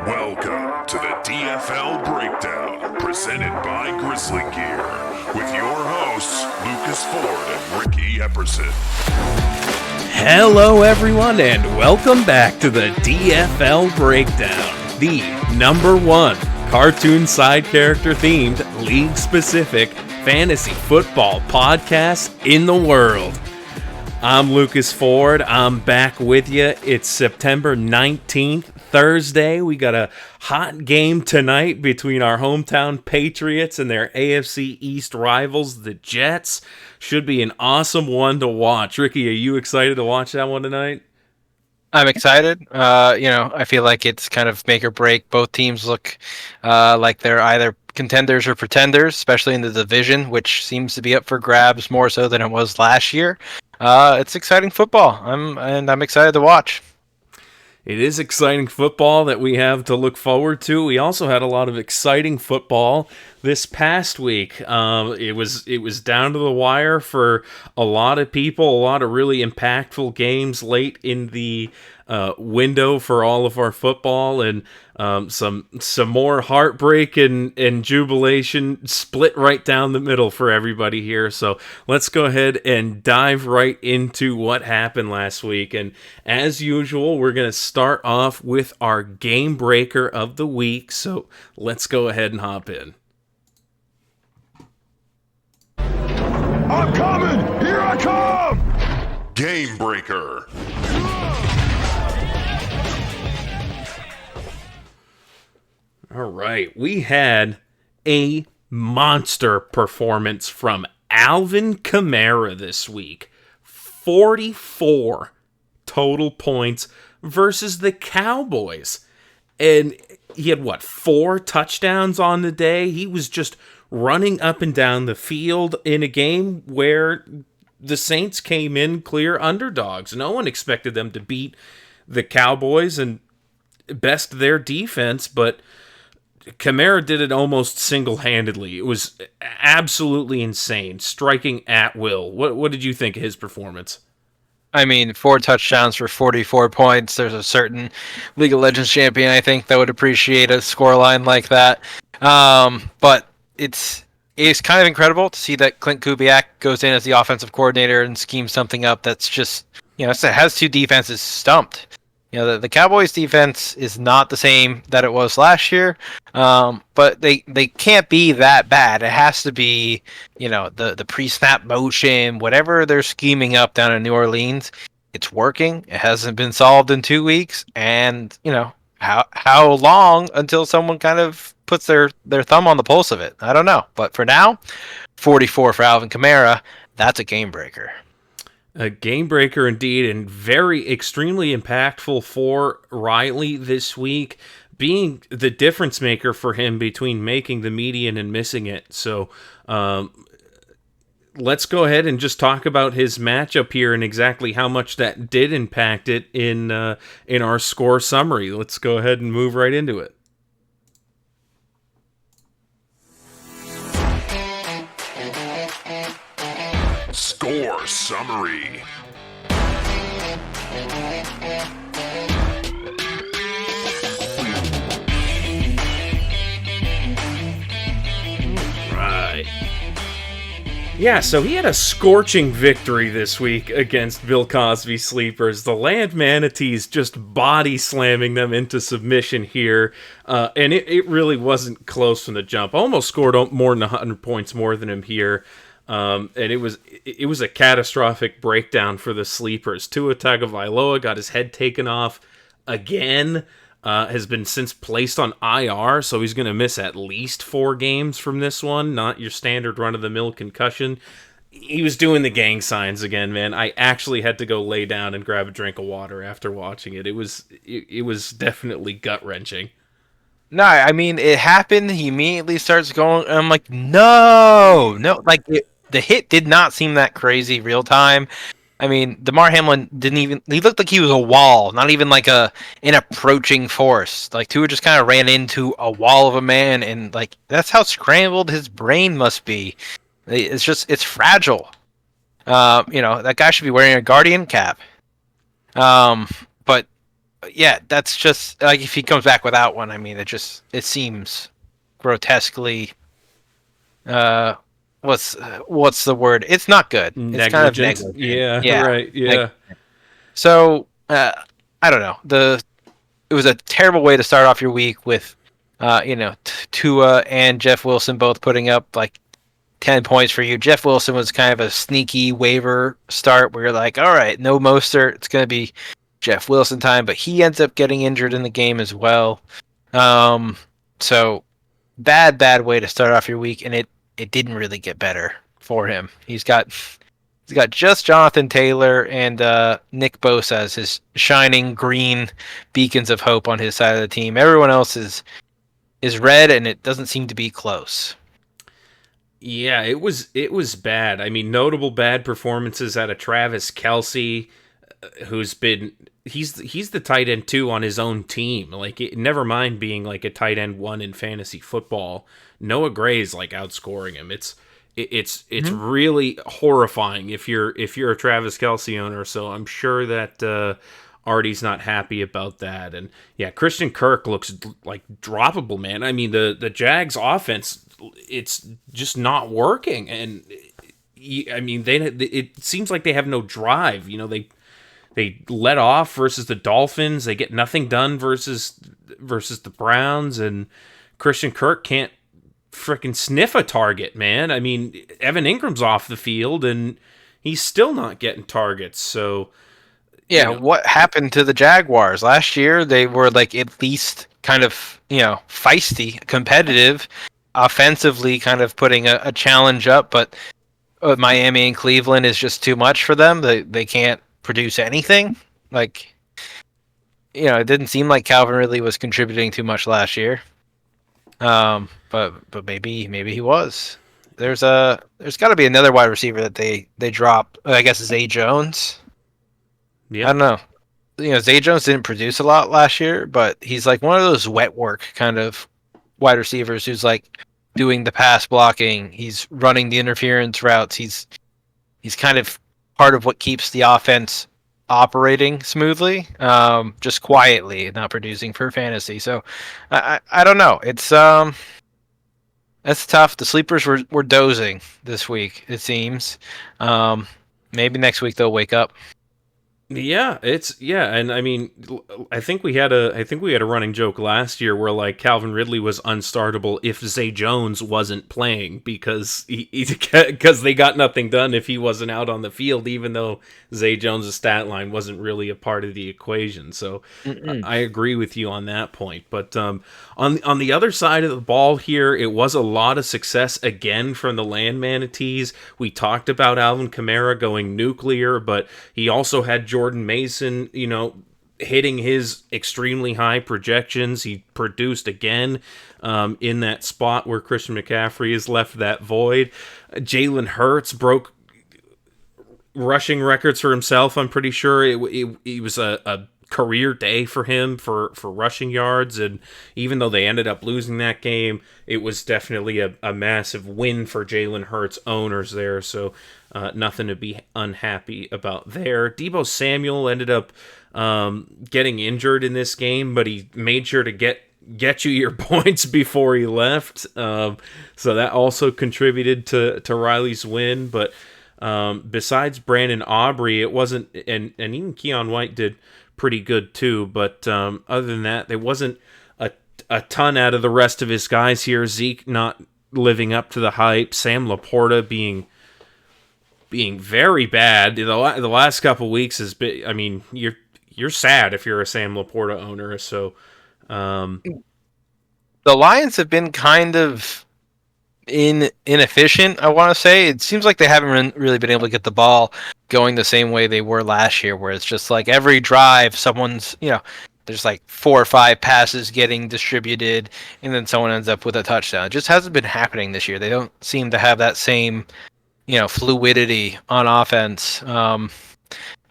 Welcome to the DFL Breakdown, presented by GrizLeeGear, with your hosts, Lucas Ford and Ricky Epperson. Hello everyone and welcome back to the DFL Breakdown, the #1 cartoon side character themed, league-specific fantasy football podcast in the world. I'm Lucas Ford. I'm back with you. It's September 19th, Thursday. We got a hot game tonight between our hometown Patriots and their AFC East rivals, the Jets. Should be an awesome one to watch. Ricky, are you excited to watch that one tonight? I'm excited. I feel like it's kind of make or break. Both teams look like they're either contenders or pretenders, especially in the division, which seems to be up for grabs more so than it was last year. It's exciting football. I'm excited to watch. It is exciting football that we have to look forward to. We also had a lot of exciting football this past week. It was down to the wire for a lot of people. A lot of really impactful games late in the window for all of our football, and some more heartbreak and jubilation split right down the middle for everybody here. So let's go ahead and dive right into what happened last week. And as usual, we're going to start off with our game breaker of the week. So let's go ahead and hop in. I'm coming! Here I come! Game Breaker. All right, we had a monster performance from Alvin Kamara this week. 44 total points versus the Cowboys. And he had, 4 touchdowns on the day? He was just running up and down the field in a game where the Saints came in clear underdogs. No one expected them to beat the Cowboys and best their defense, but Kamara did it almost single-handedly. It was absolutely insane, striking at will. What did you think of his performance? I mean, 4 touchdowns for 44 points. There's a certain League of Legends champion, I think, that would appreciate a scoreline like that. But it's kind of incredible to see that Clint Kubiak goes in as the offensive coordinator and schemes something up that's just, it has 2 defenses stumped. The Cowboys defense is not the same that it was last year, but they can't be that bad. It has to be, the pre-snap motion, whatever they're scheming up down in New Orleans, it's working. It hasn't been solved in 2 weeks, and, how long until someone kind of puts their thumb on the pulse of it? I don't know. But for now, 44 for Alvin Kamara, that's a game breaker. A game breaker indeed, and very extremely impactful for Riley this week, being the difference maker for him between making the median and missing it. So let's go ahead and just talk about his matchup here and exactly how much that did impact it in our score summary. Let's go ahead and move right into it. Score Summary. Right. Yeah, so he had a scorching victory this week against Bill Cosby Sleepers. The Land Manatees just body slamming them into submission here, and it really wasn't close from the jump. Almost scored more than 100 points more than him here. And it was a catastrophic breakdown for the Sleepers. Tua Tagovailoa got his head taken off again, has been since placed on IR, so he's going to miss at least 4 games from this one, not your standard run-of-the-mill concussion. He was doing the gang signs again, man. I actually had to go lay down and grab a drink of water after watching it. It was definitely gut-wrenching. No, I mean, it happened. He immediately starts going. I'm like, no. Like, the hit did not seem that crazy real time. I mean, DeMar Hamlin he looked like he was a wall, not even like an approaching force. Like, Tua just kind of ran into a wall of a man, and, like, that's how scrambled his brain must be. It's fragile. That guy should be wearing a Guardian cap. But yeah, that's just like if he comes back without one. I mean, it seems grotesquely. Uh, what's the word? It's not good. It's kind of Negligent. negligent. Yeah, Yeah. right. Yeah. So I don't know. It was a terrible way to start off your week with, Tua and Jeff Wilson both putting up like 10 points for you. Jeff Wilson was kind of a sneaky waiver start where you're like, all right, no Mostert. It's going to be Jeff Wilson time, but he ends up getting injured in the game as well. So bad way to start off your week, and it didn't really get better for him. He's got just Jonathan Taylor and Nick Bosa as his shining green beacons of hope on his side of the team. Everyone else is red, and it doesn't seem to be close. Yeah, it was bad. I mean, notable bad performances out of Travis Kelce, who's been he's the tight end 2 on his own team. Like, never mind being like a tight end 1 in fantasy football. Noah Gray's like outscoring him. It's really horrifying if you're a Travis Kelce owner. So I'm sure that Artie's not happy about that. And yeah, Christian Kirk looks like droppable, man. I mean, the Jags offense, it's just not working. And I mean, it seems like they have no drive. You know, they let off versus the Dolphins. They get nothing done versus the Browns, and Christian Kirk can't freaking sniff a target, man. I mean, Evan Ingram's off the field, and he's still not getting targets. So, yeah, what happened to the Jaguars last year? They were like at least kind of feisty, competitive, offensively, kind of putting a challenge up, but Miami and Cleveland is just too much for them. They can't produce anything. Like, it didn't seem like Calvin Ridley was contributing too much last year. But maybe he was. There's got to be another wide receiver that they drop. I guess Zay Jones. yeah, I don't know. Zay Jones didn't produce a lot last year, but he's like one of those wet work kind of wide receivers who's like doing the pass blocking. He's running the interference routes. He's kind of part of what keeps the offense operating smoothly, just quietly, not producing for fantasy. So I don't know. It's that's tough. The sleepers were dozing this week, it seems. Maybe next week they'll wake up. Yeah, and I mean, I think we had a running joke last year where like Calvin Ridley was unstartable if Zay Jones wasn't playing because because they got nothing done if he wasn't out on the field, even though Zay Jones' stat line wasn't really a part of the equation. So I agree with you on that point. But on the other side of the ball here, it was a lot of success again from the Land Manatees. We talked about Alvin Kamara going nuclear, but he also had Jordan Mason, hitting his extremely high projections. He produced again in that spot where Christian McCaffrey has left that void. Jalen Hurts broke rushing records for himself. I'm pretty sure it was a career day for him for rushing yards, and even though they ended up losing that game, it was definitely a massive win for Jalen Hurts owners there. So nothing to be unhappy about there. Deebo Samuel ended up getting injured in this game, but he made sure to get you your points before he left. So that also contributed to Riley's win. But besides Brandon Aubrey, it wasn't, and even Keon White did pretty good too. But other than that, there wasn't a ton out of the rest of his guys here. Zeke not living up to the hype. Sam Laporta being very bad. The last couple weeks has been. I mean, you're sad if you're a Sam Laporta owner. So the Lions have been kind of inefficient. I want to say it seems like they haven't really been able to get the ball going the same way they were last year, where it's just like every drive, someone's there's like 4 or 5 passes getting distributed, and then someone ends up with a touchdown. It just hasn't been happening this year. They don't seem to have that same fluidity on offense. I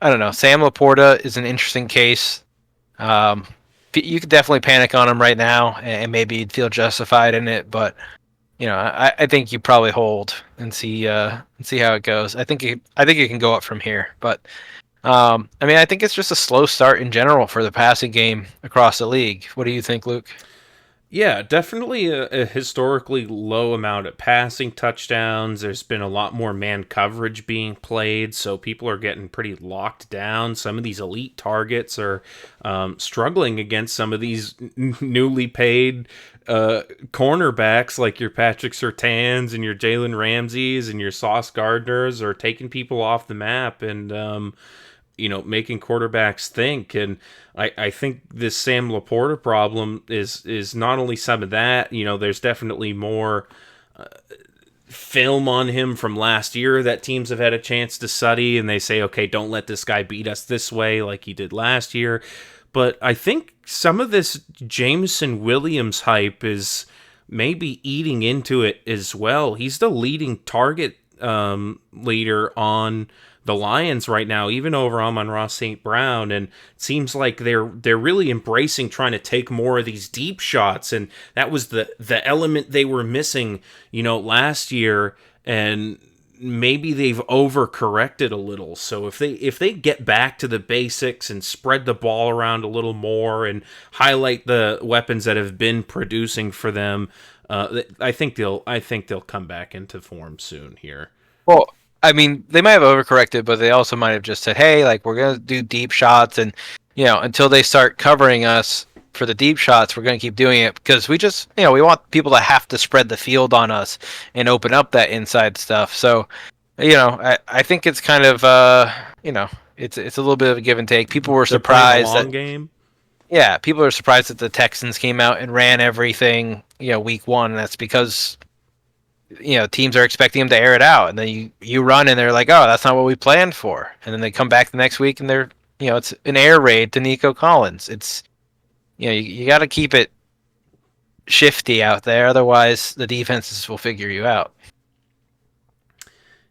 don't know. Sam Laporta is an interesting case. You could definitely panic on him right now, and maybe you'd feel justified in it. But I think you probably hold and see how it goes. I think it can go up from here, but I mean, I think it's just a slow start in general for the passing game across the league. What do you think, Luke? Yeah, definitely a historically low amount of passing touchdowns. There's been a lot more man coverage being played, so people are getting pretty locked down. Some of these elite targets are struggling against some of these newly paid cornerbacks like your Patrick Surtains and your Jalen Ramseys and your Sauce Gardners are taking people off the map and making quarterbacks think. And I think this Sam Laporta problem is not only some of that. There's definitely more film on him from last year that teams have had a chance to study, and they say, okay, don't let this guy beat us this way like he did last year. But I think some of this Jameson Williams hype is maybe eating into it as well. He's the leading target leader on the Lions right now, even over Amon-Ra St. Brown, and it seems like they're really embracing trying to take more of these deep shots, and that was the element they were missing, last year, and maybe they've overcorrected a little. So if they get back to the basics and spread the ball around a little more and highlight the weapons that have been producing for them, I think they'll come back into form soon here. Well, I mean, they might have overcorrected, but they also might have just said, "Hey, like we're gonna do deep shots, and until they start covering us for the deep shots, we're gonna keep doing it because we just, we want people to have to spread the field on us and open up that inside stuff." So, I think it's kind of, it's a little bit of a give and take. People were surprised that game. Yeah, people are surprised that the Texans came out and ran everything, week one. And that's because teams are expecting them to air it out, and then you run and they're like, oh, that's not what we planned for, and then they come back the next week and they're it's an air raid to Nico Collins. It's you got to keep it shifty out there, otherwise the defenses will figure you out.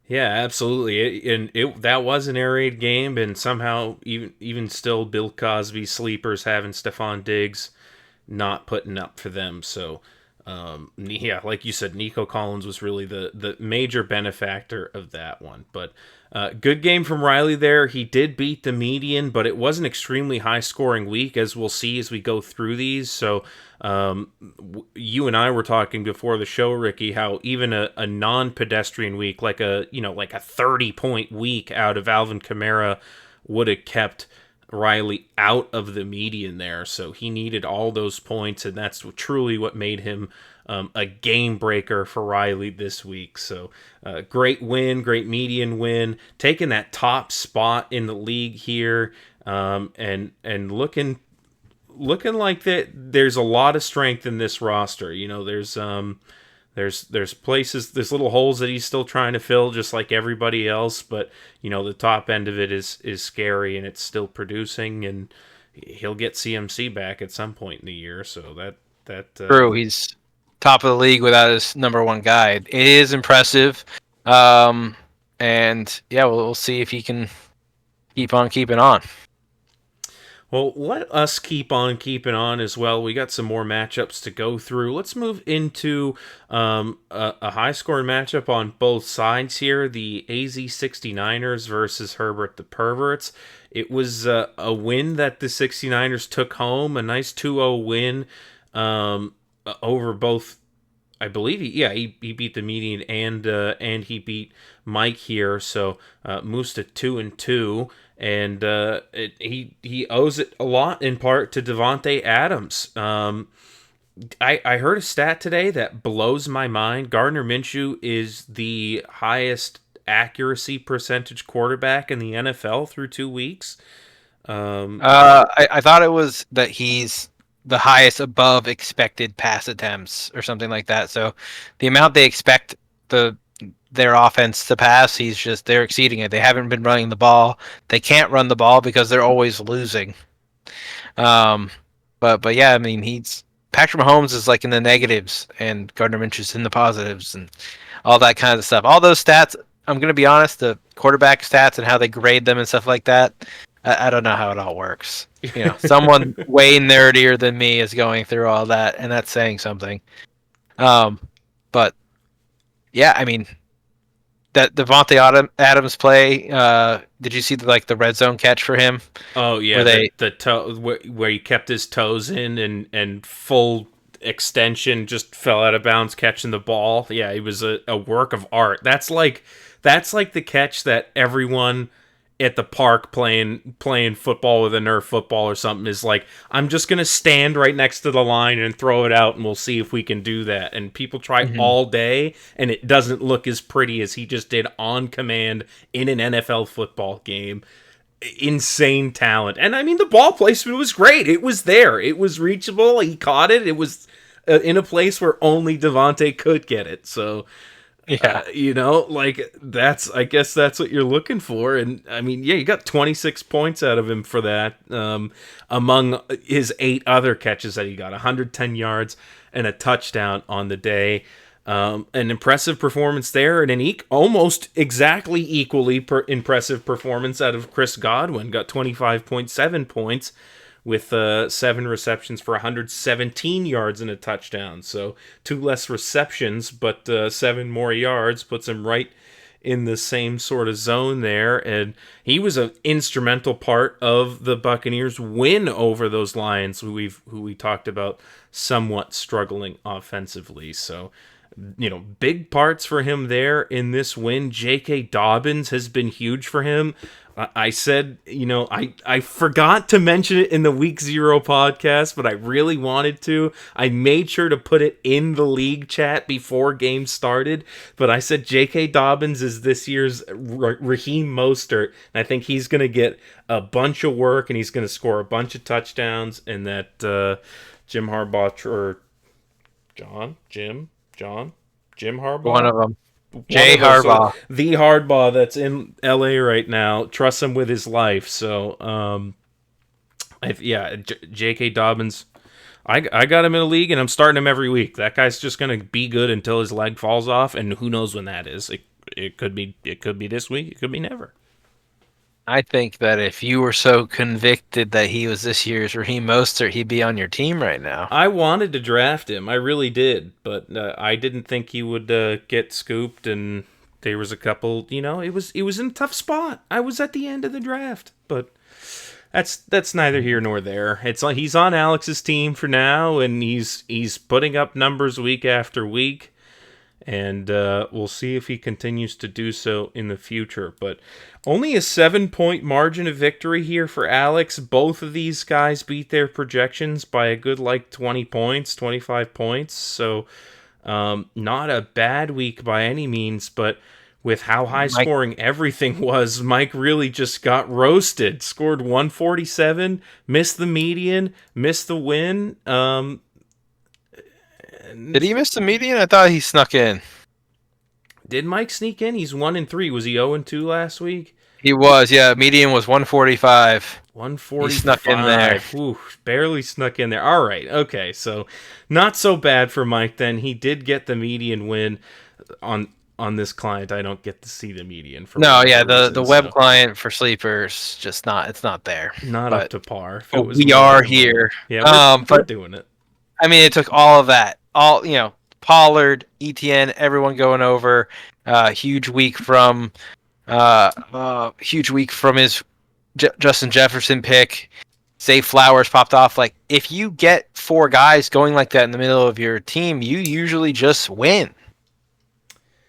Yeah, absolutely. That was an air raid game, and somehow even still, Bill Cosby sleepers having Stephon Diggs not putting up for them. So. Yeah, like you said, Nico Collins was really the major benefactor of that one. But good game from Riley there. He did beat the median, but it was an extremely high-scoring week, as we'll see as we go through these. So you and I were talking before the show, Ricky, how even a non-pedestrian week, like a 30-point week out of Alvin Kamara would have kept Riley out of the median there, so he needed all those points, and that's truly what made him a game breaker for Riley this week. So great win, great median win, taking that top spot in the league here, and looking like that. There's a lot of strength in this roster. There's places, there's little holes that he's still trying to fill, just like everybody else. But the top end of it is scary, and it's still producing, and he'll get CMC back at some point in the year. So that true. He's top of the league without his number one guy. It is impressive, and yeah, we'll see if he can keep on keeping on. Well, let us keep on keeping on as well. We got some more matchups to go through. Let's move into a high-scoring matchup on both sides here. The AZ 69ers versus Herbert the Perverts. It was a win that the 69ers took home, a nice 2-0 win over both. I believe he beat the median and he beat Mike here. So moves to 2-2. And he owes it a lot in part to Devontae Adams. I heard a stat today that blows my mind. Gardner Minshew is the highest accuracy percentage quarterback in the NFL through 2 weeks. I thought it was that he's the highest above expected pass attempts or something like that. So the amount they expect their offense to pass, they're exceeding it. They haven't been running the ball. They can't run the ball because they're always losing. But yeah, I mean, Patrick Mahomes is like in the negatives and Gardner Minshew's in the positives and all that kind of stuff. All those stats, I'm going to be honest, the quarterback stats and how they grade them and stuff like that, I don't know how it all works. Someone way nerdier than me is going through all that, and that's saying something. But yeah, I mean, that Devontae Adams play. Did you see the red zone catch for him? Oh yeah, the toe where he kept his toes in and full extension just fell out of bounds catching the ball. Yeah, it was a work of art. That's like the catch that everyone at the park playing football with a Nerf football or something is like, I'm just gonna stand right next to the line and throw it out and we'll see if we can do that. And people try all day and it doesn't look as pretty as he just did on command in an NFL football game. Insane talent. And I mean, the ball placement was great. It was there. It was reachable. He caught it. It was in a place where only Devontae could get it. So yeah, I guess that's what you're looking for. And I mean, yeah, you got 26 points out of him for that. Among his 8 other catches that he got, 110 yards and a touchdown on the day. An impressive performance there, and an almost exactly equally impressive performance out of Chris Godwin. Got 25.7 points with 7 receptions for 117 yards and a touchdown. So 2 less receptions, but 7 more yards puts him right in the same sort of zone there. And he was an instrumental part of the Buccaneers' win over those Lions, who we talked about somewhat struggling offensively. So, big parts for him there in this win. J.K. Dobbins has been huge for him. I said, I forgot to mention it in the Week 0 podcast, but I really wanted to. I made sure to put it in the league chat before games started, but I said J.K. Dobbins is this year's Raheem Mostert, and I think he's going to get a bunch of work, and he's going to score a bunch of touchdowns, and that Jim Harbaugh, Jim Harbaugh? one of them. Jay Harbaugh. So the Harbaugh that's in LA right now. Trust him with his life. So, J.K. Dobbins, I got him in a league, and I'm starting him every week. That guy's just going to be good until his leg falls off, and who knows when that is. It could be this week. It could be never. I think that if you were so convicted that he was this year's Raheem Mostert, he'd be on your team right now. I wanted to draft him. I really did. But I didn't think he would get scooped, and there was a couple, it was in a tough spot. I was at the end of the draft. But that's neither here nor there. He's on Alex's team for now, and he's putting up numbers week after week. And we'll see if he continues to do so in the future. But only a 7-point margin of victory here for Alex. Both of these guys beat their projections by a good 20 points, 25 points. So not a bad week by any means. But with how high scoring everything was, Mike really just got roasted. Scored 147, missed the median, missed the win. Did he miss the median? I thought he snuck in. Did Mike sneak in? He's 1-3. Was he 0-2 last week? He was, yeah. Median was 145. 145. He snuck in there. Ooh, barely snuck in there. All right. Okay. So not so bad for Mike then. He did get the median win on this client. I don't get to see the median for the web client for sleepers it's not there. Not up to par. We are here. Yeah, we're doing it. I mean, it took all of that. Pollard, ETN, everyone going over. Huge week from his Justin Jefferson pick. Zay Flowers popped off. If you get 4 guys going like that in the middle of your team, you usually just win.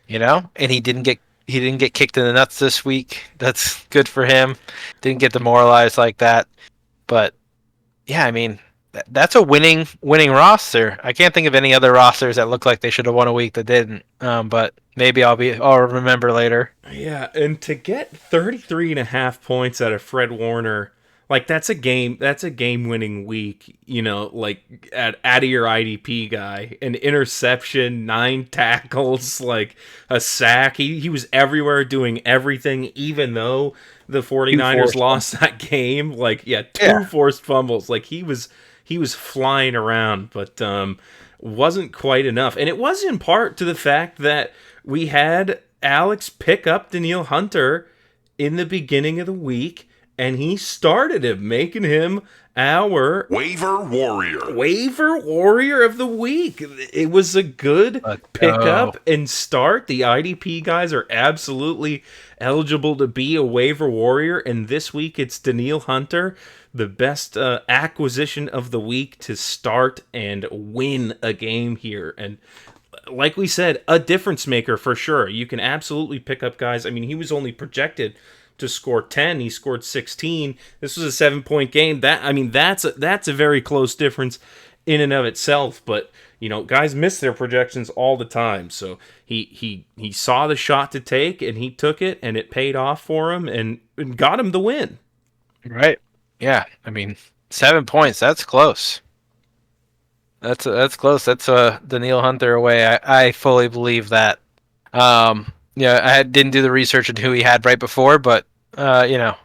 And he didn't get kicked in the nuts this week. That's good for him. Didn't get demoralized like that. But yeah, I mean, that's a winning roster. I can't think of any other rosters that look like they should have won a week that didn't. But maybe I'll remember later. Yeah, and to get 33.5 points out of Fred Warner, that's a game-winning week. Out of your IDP guy, an interception, 9 tackles, a sack. He was everywhere doing everything, even though the 49ers lost that game. 2 forced fumbles. He was flying around, but wasn't quite enough. And it was in part to the fact that we had Alex pick up Danielle Hunter in the beginning of the week, and he started him, making him our Waiver Warrior. Waiver Warrior of the Week. It was a good pickup and start. The IDP guys are absolutely eligible to be a Waiver Warrior, and this week it's Danielle Hunter, the best acquisition of the week to start and win a game here. And like we said, a difference maker for sure. You can absolutely pick up guys. I mean, he was only projected to score 10. He scored 16. This was a 7-point game. That's a very close difference in and of itself. But guys miss their projections all the time. So he saw the shot to take and he took it, and it paid off for him and got him the win. Right. Yeah. I mean, 7 points. That's close. That's close. That's Danielle Hunter away. I fully believe that. I didn't do the research into who he had right before, but Danielle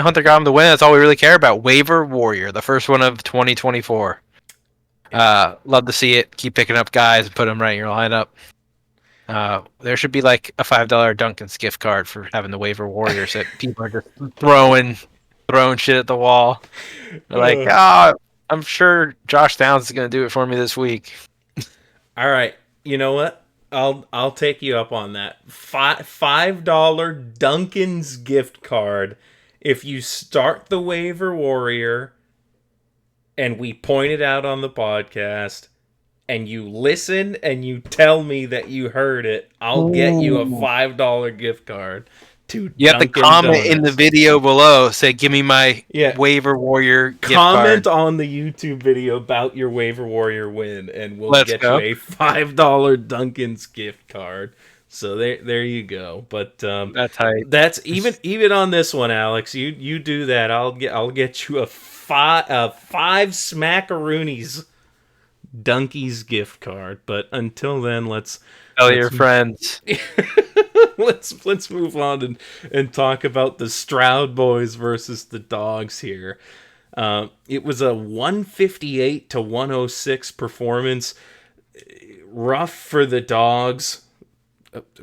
Hunter got him the win. That's all we really care about. Waiver Warrior, the first one of 2024. Love to see it. Keep picking up guys and put them right in your lineup. There should be like a $5 Dunkin's gift card for having the Waiver Warriors that people are just throwing shit at the wall. They're like, I'm sure Josh Downs is going to do it for me this week. All right. You know what? I'll take you up on that. $5 Dunkin's gift card if you start the Waiver Warrior and we point it out on the podcast and you listen and you tell me that you heard it. I'll get you a $5 gift card. You have to comment in the video below. Say, give me my Waiver Warrior gift comment card. on the YouTube video about your Waiver Warrior win, and we'll get you a $5 Dunkin's gift card. So there you go. But that's hype. That's even on this one, Alex. You do that. I'll get you a five Smackaroonies Dunkies gift card. But until then, let's tell your friends. Let's move on and talk about the Stroud boys versus the Dogs here. It was a 158 to 106 performance. Rough for the Dogs.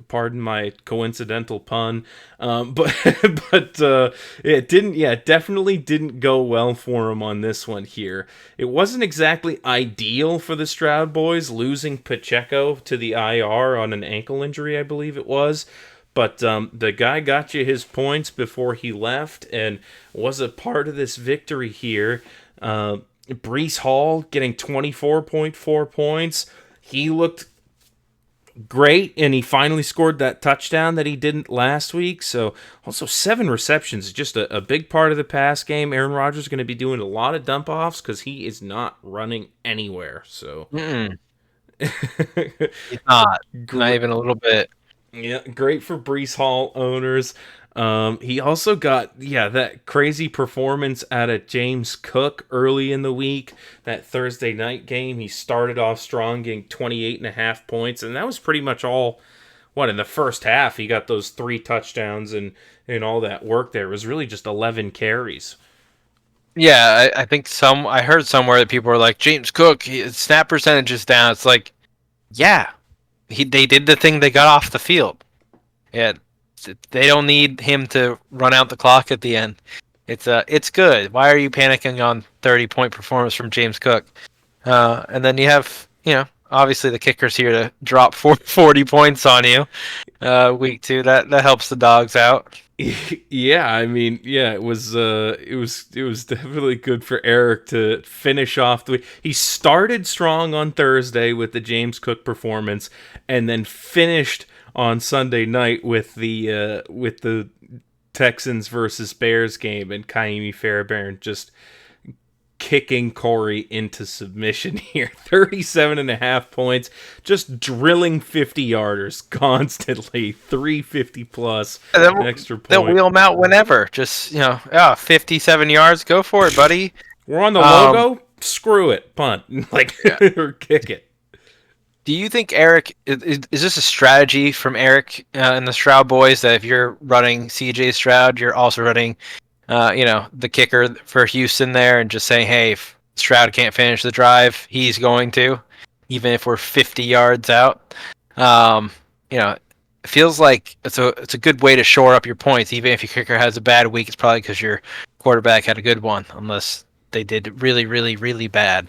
Pardon my coincidental pun, but it definitely didn't go well for him on this one here. It wasn't exactly ideal for the Stroud boys, losing Pacheco to the IR on an ankle injury, I believe it was. But the guy got you his points before he left and was a part of this victory here. Breece Hall getting 24.4 points. He looked great, and he finally scored that touchdown that he didn't last week. So also 7 receptions, just a big part of the pass game. Aaron Rodgers is going to be doing a lot of dump offs because he is not running anywhere. So he's not even a little bit. Yeah, great for Breece Hall owners. He also got that crazy performance out of James Cook early in the week. That Thursday night game, he started off strong, getting 28.5 points, and that was pretty much all. In the first half, he got those 3 touchdowns and all that work there. It was really just 11 carries. Yeah, I think I heard somewhere that people were like, James Cook, his snap percentage is down. It's like, yeah, they did the thing, they got off the field. Yeah. They don't need him to run out the clock at the end. It's good. Why are you panicking on 30-point performance from James Cook? And then you have, obviously the kicker's here to drop 40 points on you week 2. That helps the Dogs out. Yeah, I mean, it was definitely good for Eric to finish off the week. He started strong on Thursday with the James Cook performance, and then finished on Sunday night with the Texans versus Bears game, and Kaimi Fairbairn just kicking Corey into submission here. 37.5 points, just drilling 50-yarders constantly, 350 plus extra point. They'll wheel him out whenever. Just 57 yards, go for it, buddy. We're on the logo. Screw it, punt, or kick it. Do you think Eric is this a strategy from Eric and the Stroud boys that if you're running CJ Stroud, you're also running, the kicker for Houston there, and just saying, hey, if Stroud can't finish the drive, he's going to, even if we're 50 yards out. feels like it's a good way to shore up your points. Even if your kicker has a bad week, it's probably because your quarterback had a good one, unless they did really, really, really bad.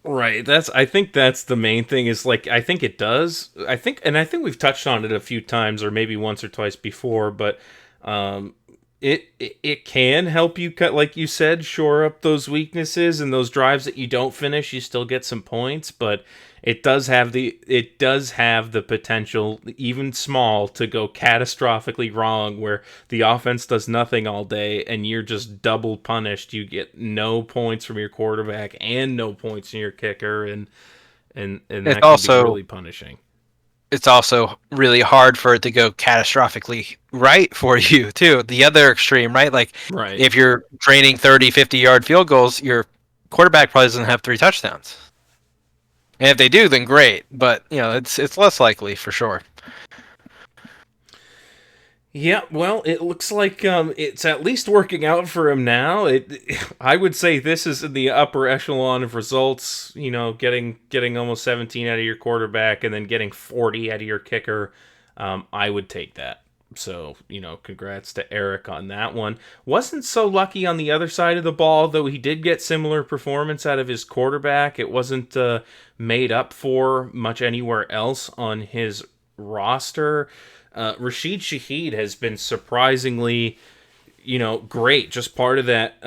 Right. I think that's the main thing is like I think it does. I think we've touched on it a few times or maybe once or twice before, but um it can help you cut, like you said, shore up those weaknesses, and those drives that you don't finish, you still get some points, but it does have the potential, even small, to go catastrophically wrong where the offense does nothing all day and you're just double punished. You get no points from your quarterback and no points from your kicker, and It's that can be also really punishing. it's also really hard for it to go catastrophically right for you too. The other extreme, right? Like Right. if you're draining 30, 50-yard field goals, your quarterback probably doesn't have 3 touchdowns. And if they do, then great. But it's less likely for sure. Yeah, well, it looks like it's at least working out for him now. I would say this is in the upper echelon of results. Getting almost 17 out of your quarterback and then getting 40 out of your kicker. I would take that. So congrats to Eric on that one. Wasn't so lucky on the other side of the ball, though. He did get similar performance out of his quarterback. It wasn't made up for much anywhere else on his roster. Rashid Shaheed has been surprisingly, great. Just part of that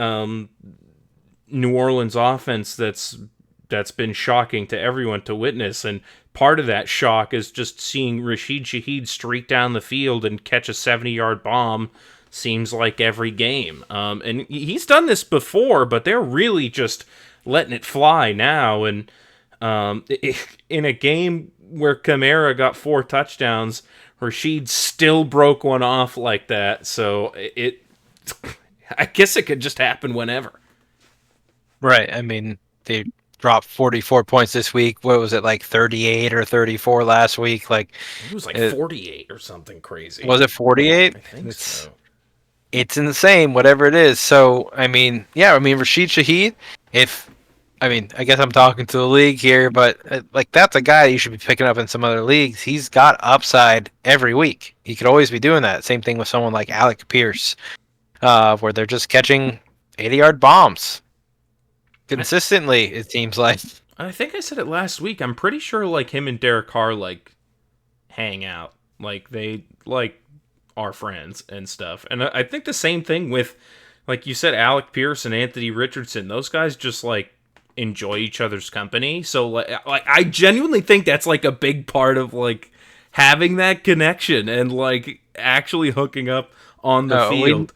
New Orleans offense that's been shocking to everyone to witness. And part of that shock is just seeing Rashid Shaheed streak down the field and catch a 70-yard bomb. Seems like every game. And he's done this before, but they're really just letting it fly now. And in a game where Kamara got 4 touchdowns, Rashid still broke one off like that. So I guess it could just happen whenever. Right. I mean, they dropped 44 points this week. What was it, like 38 or 34 last week? Like It was like 48 or something crazy. Was it 48? I think so. It's insane, whatever it is. So, I mean, Rashid Shaheed, I guess I'm talking to the league here, but like that's a guy you should be picking up in some other leagues. He's got upside every week. He could always be doing that. Same thing with someone like Alec Pierce, where they're just catching 80-yard bombs consistently. It seems like. I think I said it last week. I'm pretty sure like him and Derek Carr like hang out, like they like are friends and stuff. And I think the same thing with, like you said, Alec Pierce and Anthony Richardson. Those guys just like enjoy each other's company. So like I genuinely think that's like a big part of like having that connection and like actually hooking up on the field.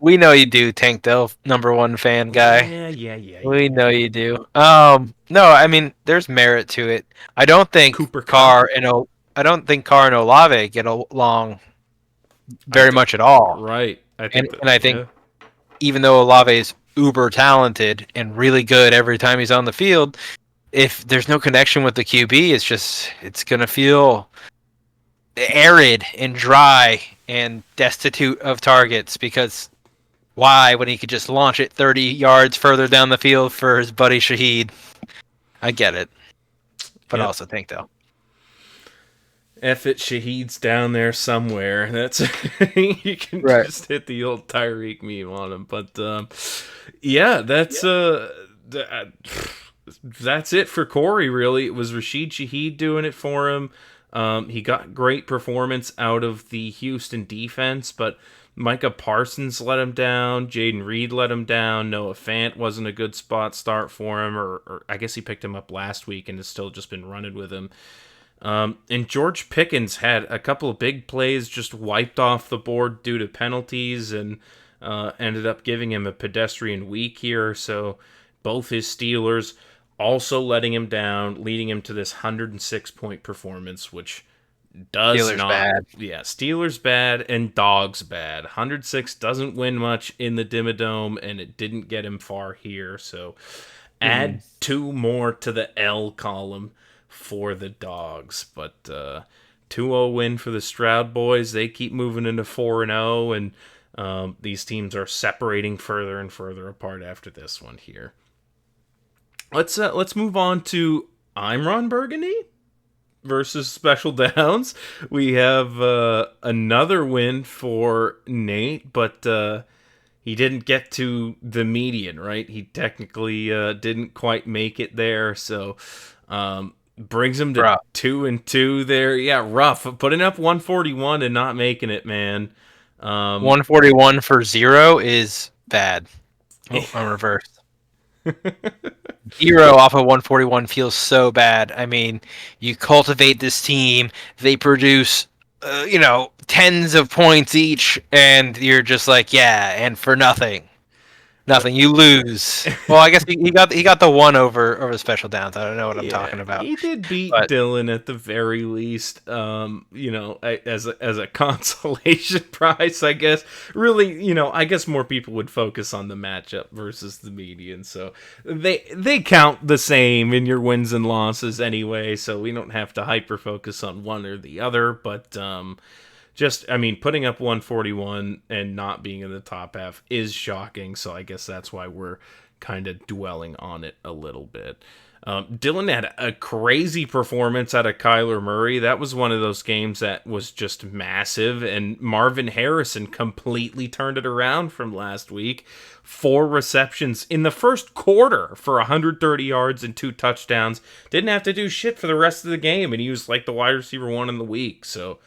We know you do, Tank Dell, #1 fan guy. Yeah. We know you do. No, I mean there's merit to it. I don't think Cooper Carr and Olave get along very much at all. Right. I think even though Olave is uber talented and really good every time he's on the field, if there's no connection with the QB, it's gonna feel arid and dry and destitute of targets, because why, when he could just launch it 30 yards further down the field for his buddy Shaheed? I get it. But also think though. F it, Shaheed's down there somewhere. That's you can just hit the old Tyreek meme on him. But yeah, that's it for Corey. Really, it was Rashid Shaheed doing it for him. He got great performance out of the Houston defense, but Micah Parsons let him down. Jaden Reed let him down. Noah Fant wasn't a good spot start for him, or I guess he picked him up last week and has still just been running with him. And George Pickens had a couple of big plays just wiped off the board due to penalties, and ended up giving him a pedestrian week here. So both his Steelers also letting him down, leading him to this 106-point performance, which does Steelers not. Bad. Yeah, Steelers bad and Dogs bad. 106 doesn't win much in the Dimmadome, and it didn't get him far here. So add 2 more to the L column for the Dogs. But 2-0 win for the Stroud boys. They keep moving into 4-0, and these teams are separating further and further apart after this one here. Let's move on to I'm Ron Burgundy. versus special downs. We have another win for Nate, but he didn't get to the median, right? He technically didn't quite make it there, so brings him to Rough. 2-2 there. Yeah, rough. Putting up 141 and not making it, man. 141 for 0 is bad. Oh, I'm reversed. 0 off of 141 feels so bad. I mean, you cultivate this team, they produce, tens of points each, and you're just like, yeah, and for nothing. Nothing. You lose. Well, I guess he got the one over the special downs. I don't know what I'm talking about. He did beat But Dylan at the very least. As a consolation prize, I guess. Really, I guess more people would focus on the matchup versus the median. So they count the same in your wins and losses anyway. So we don't have to hyper focus on one or the other. But putting up 141 and not being in the top half is shocking, so I guess that's why we're kind of dwelling on it a little bit. Dylan had a crazy performance out of Kyler Murray. That was one of those games that was just massive, and Marvin Harrison completely turned it around from last week. 4 receptions in the first quarter for 130 yards and 2 touchdowns. Didn't have to do shit for the rest of the game, and he was like the wide receiver 1 in the week, so...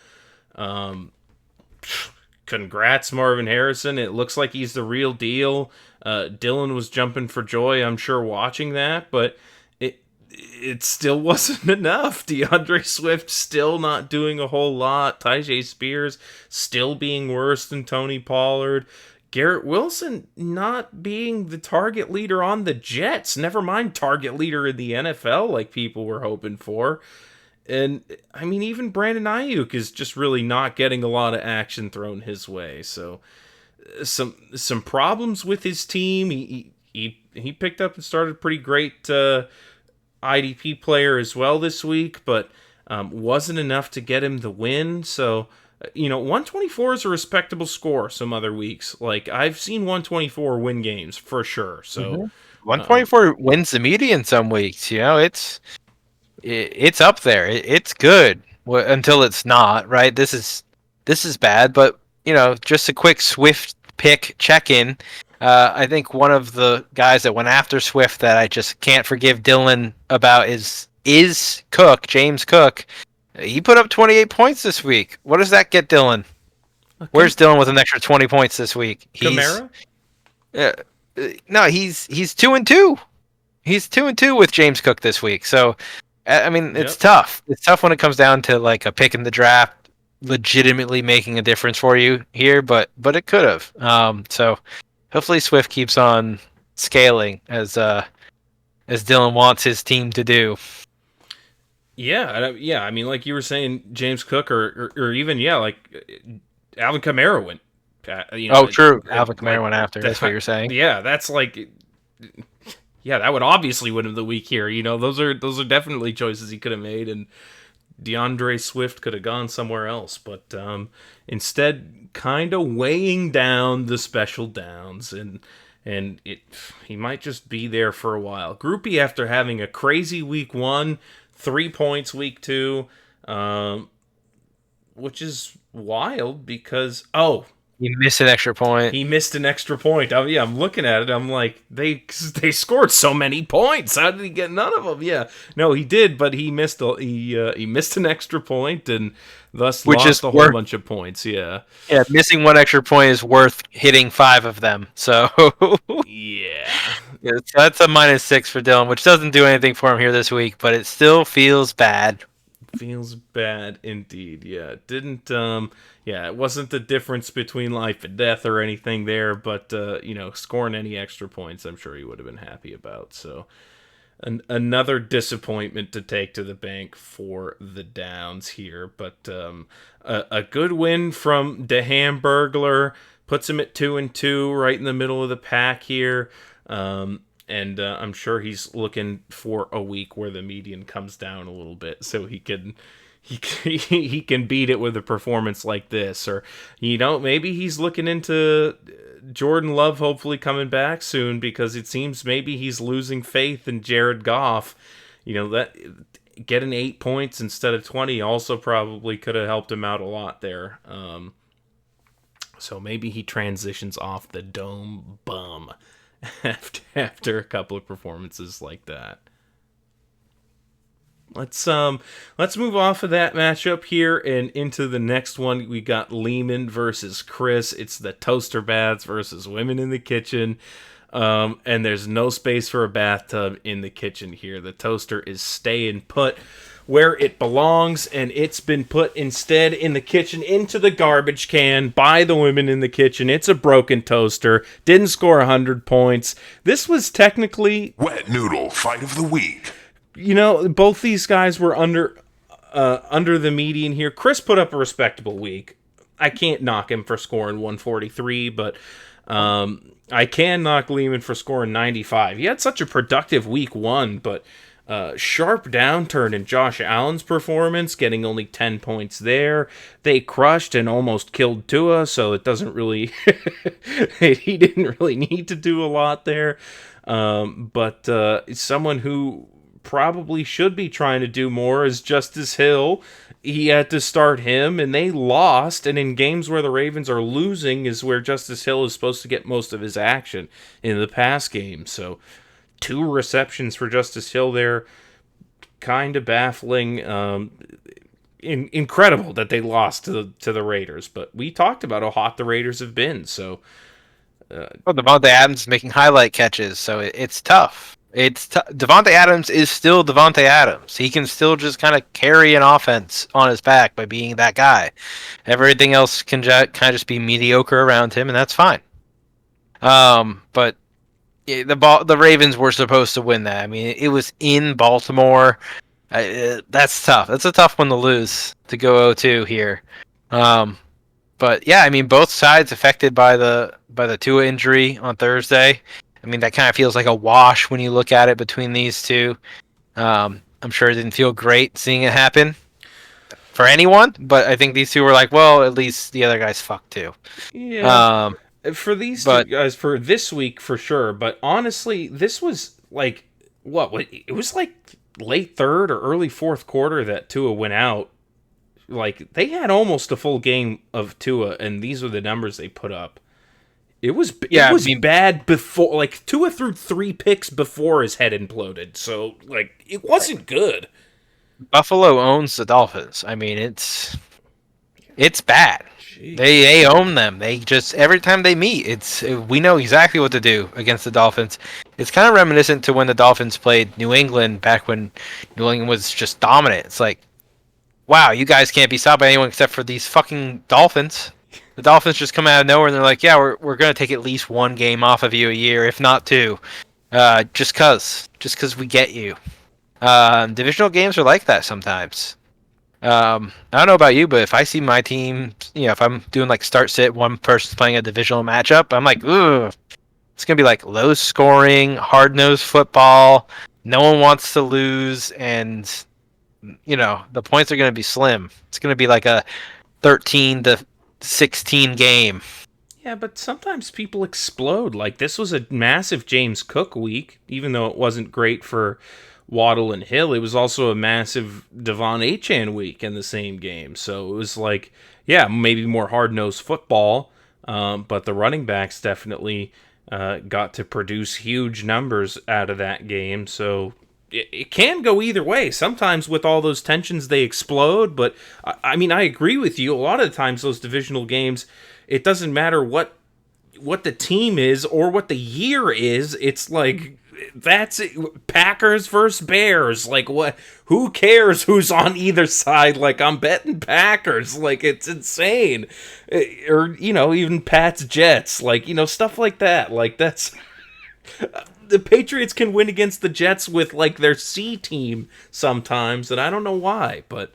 congrats, Marvin Harrison. It looks like he's the real deal. Dylan was jumping for joy, I'm sure, watching that, but it still wasn't enough. DeAndre Swift still not doing a whole lot. Tyjae Spears still being worse than Tony Pollard. Garrett Wilson not being the target leader on the Jets. Never mind target leader in the NFL like people were hoping for. And, I mean, even Brandon Ayuk is just really not getting a lot of action thrown his way. So, some problems with his team. He picked up and started a pretty great IDP player as well this week, but wasn't enough to get him the win. So, 124 is a respectable score some other weeks. Like, I've seen 124 win games for sure. So, 124 wins the median some weeks. It's up there. It's good until it's not, right? This is bad, but just a quick Swift pick check-in. I think one of the guys that went after Swift that I just can't forgive Dylan about is Cook, James Cook. He put up 28 points this week. What does that get Dylan? Okay. Where's Dylan with an extra 20 points this week? Kamara? No, he's 2-2. He's 2-2 with James Cook this week. So, I mean, it's tough. It's tough when it comes down to like a pick in the draft legitimately making a difference for you here, but it could have. So hopefully Swift keeps on scaling as Dylan wants his team to do. Yeah. I mean, like you were saying, James Cook or even like Alvin Kamara went. True. Alvin Kamara went after. That's what you're saying. Yeah, that's like. Yeah, that would obviously win him the week here. Those are definitely choices he could have made, and DeAndre Swift could have gone somewhere else. But instead, kind of weighing down the special downs, and he might just be there for a while. Groupie, after having a crazy week 1, 3 points week 2, which is wild because he missed an extra point. He missed an extra point. I'm looking at it. I'm like, they scored so many points. How did he get none of them? Yeah, no, he did, but he missed an extra point and thus lost a whole bunch of points. Yeah, missing one extra point is worth hitting 5 of them. So yeah, so that's a -6 for Dylan, which doesn't do anything for him here this week, but it still feels bad. Feels bad indeed. Yeah, it didn't. It wasn't the difference between life and death or anything there, but scoring any extra points, I'm sure he would have been happy about. So, another disappointment to take to the bank for the Downs here, but a good win from the Hamburglar puts him at 2-2, right in the middle of the pack here. And I'm sure he's looking for a week where the median comes down a little bit so he can beat it with a performance like this. Or, maybe he's looking into Jordan Love hopefully coming back soon because it seems maybe he's losing faith in Jared Goff. That getting 8 points instead of 20 also probably could have helped him out a lot there. So maybe he transitions off the dome bum after a couple of performances like that. Let's move off of that matchup here and into the next one. We got Lehman versus Chris. It's the toaster baths versus women in the kitchen. And there's no space for a bathtub in the kitchen here. The toaster is staying put where it belongs, and it's been put instead in the kitchen into the garbage can by the women in the kitchen. It's a broken toaster. Didn't score 100 points. This was technically Wet Noodle Fight of the Week. You know, both these guys were under the median here. Chris put up a respectable week. I can't knock him for scoring 143, but I can knock Lehman for scoring 95. He had such a productive week 1, but sharp downturn in Josh Allen's performance, getting only 10 points there. They crushed and almost killed Tua, so it doesn't really... he didn't really need to do a lot there. But someone who probably should be trying to do more is Justice Hill. He had to start him, and they lost. And in games where the Ravens are losing is where Justice Hill is supposed to get most of his action in the pass game. So 2 receptions for Justice Hill there. Kind of baffling. Incredible that they lost to the Raiders. But we talked about how hot the Raiders have been. So, well, Devontae Adams is making highlight catches, so it's tough. Devontae Adams is still Devontae Adams. He can still just kind of carry an offense on his back by being that guy. Everything else can kind of just be mediocre around him, and that's fine. But the Ravens were supposed to win that. I mean, it was in Baltimore. That's tough. That's a tough one to lose, to go 0-2 here. But yeah, I mean, both sides affected by the Tua injury on Thursday. I mean, that kind of feels like a wash when you look at it between these two. I'm sure it didn't feel great seeing it happen for anyone, but I think these two were like, well, at least the other guy's fucked too. Yeah. For these two guys, for this week, for sure. But honestly, this was like, what? It was like late third or early fourth quarter that Tua went out. Like, they had almost a full game of Tua, and these were the numbers they put up. It was bad before, like, Tua threw 3 picks before his head imploded, so, like, it wasn't good. Buffalo owns the Dolphins. I mean, it's bad. Jeez. They own them. They just, every time they meet, we know exactly what to do against the Dolphins. It's kind of reminiscent to when the Dolphins played New England back when New England was just dominant. It's like, wow, you guys can't be stopped by anyone except for these fucking Dolphins. The Dolphins just come out of nowhere and they're like, yeah, we're going to take at least 1 game off of you a year, if not 2. Just cause we get you. Divisional games are like that sometimes. I don't know about you, but if I see my team, if I'm doing like start sit, one person's playing a divisional matchup, I'm like, ugh. It's going to be like low scoring, hard-nosed football. No one wants to lose, and the points are going to be slim. It's going to be like a 13-16 game. Yeah, but sometimes people explode. Like, this was a massive James Cook week, even though it wasn't great for Waddle and Hill. It was also a massive Devon Achane week in the same game. So it was like, yeah, maybe more hard-nosed football, but the running backs definitely got to produce huge numbers out of that game. So it can go either way. Sometimes with all those tensions, they explode. But, I mean, I agree with you. A lot of the times those divisional games, it doesn't matter what the team is or what the year is. It's like, that's it. Packers versus Bears. Like, what? Who cares who's on either side? Like, I'm betting Packers. Like, it's insane. Or, even Pats Jets. Like, stuff like that. Like, that's... The Patriots can win against the Jets with, like, their C team sometimes, and I don't know why, but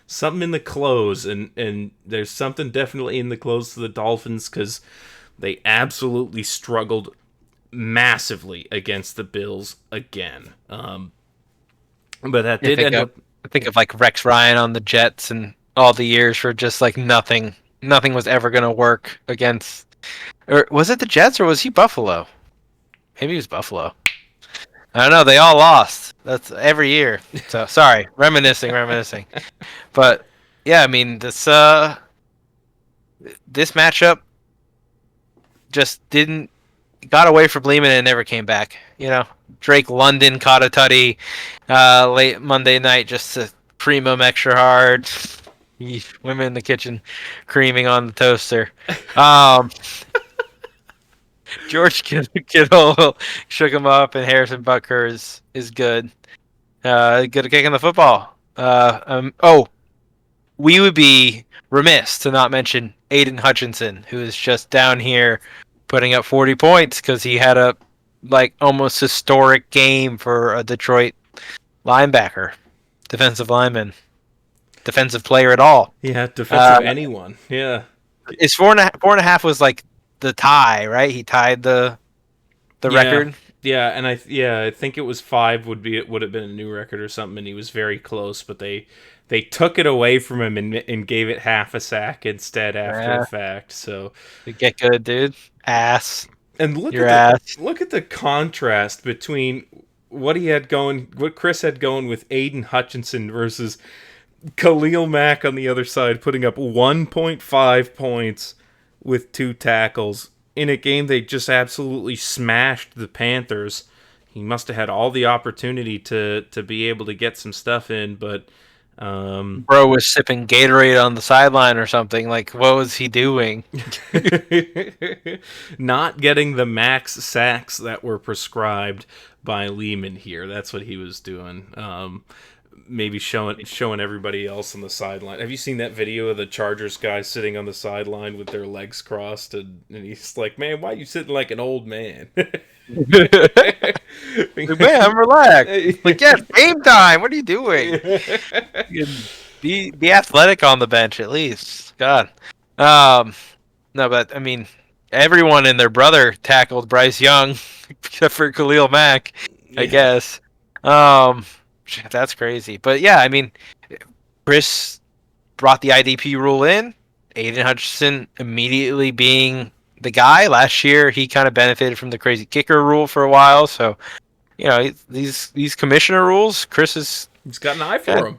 something in the close, and there's something definitely in the close to the Dolphins, because they absolutely struggled massively against the Bills again. But that did end up... I think of, like, Rex Ryan on the Jets and all the years for just, like, nothing was ever going to work against... Or was it the Jets, or was he Buffalo? Maybe it was Buffalo. I don't know. They all lost. That's every year. So sorry, reminiscing. But yeah, I mean this matchup just didn't got away from Lehman and never came back. Drake London caught a tutty late Monday night just to cream him extra hard. Women in the kitchen creaming on the toaster. George Kittle shook him up, and Harrison Butker is good. Good at kicking the football. We would be remiss to not mention Aiden Hutchinson, who is just down here putting up 40 points because he had a almost historic game for a Detroit linebacker, defensive lineman, defensive player at all. Yeah, defensive anyone. Yeah. It's 4.5 was the tie, right? He tied the record. Yeah, and I think it was 5 would have been a new record or something, and he was very close, but they took it away from him and gave it half a sack instead after the fact. So get good, dude. Ass. And look at the contrast between what Chris had going with Aiden Hutchinson versus Khalil Mack on the other side, putting up 1.5 points with 2 tackles in a game they just absolutely smashed the Panthers. He must have had all the opportunity to be able to get some stuff in, but bro was sipping Gatorade on the sideline or something. What was he doing? Not getting the max sacks that were prescribed by Lehman here. That's what he was doing. Maybe showing everybody else on the sideline. Have you seen that video of the Chargers guys sitting on the sideline with their legs crossed, and he's like, "Man, why are you sitting like an old man?" Man, I'm relaxed. Yeah, game time. What are you doing? Be athletic on the bench at least. God. No, but I mean, everyone and their brother tackled Bryce Young, except for Khalil Mack, I guess. That's crazy. But yeah, I mean, Chris brought the IDP rule in. Aiden Hutchinson immediately being the guy. Last year, he kind of benefited from the crazy kicker rule for a while. So, these commissioner rules, he's got an eye for him.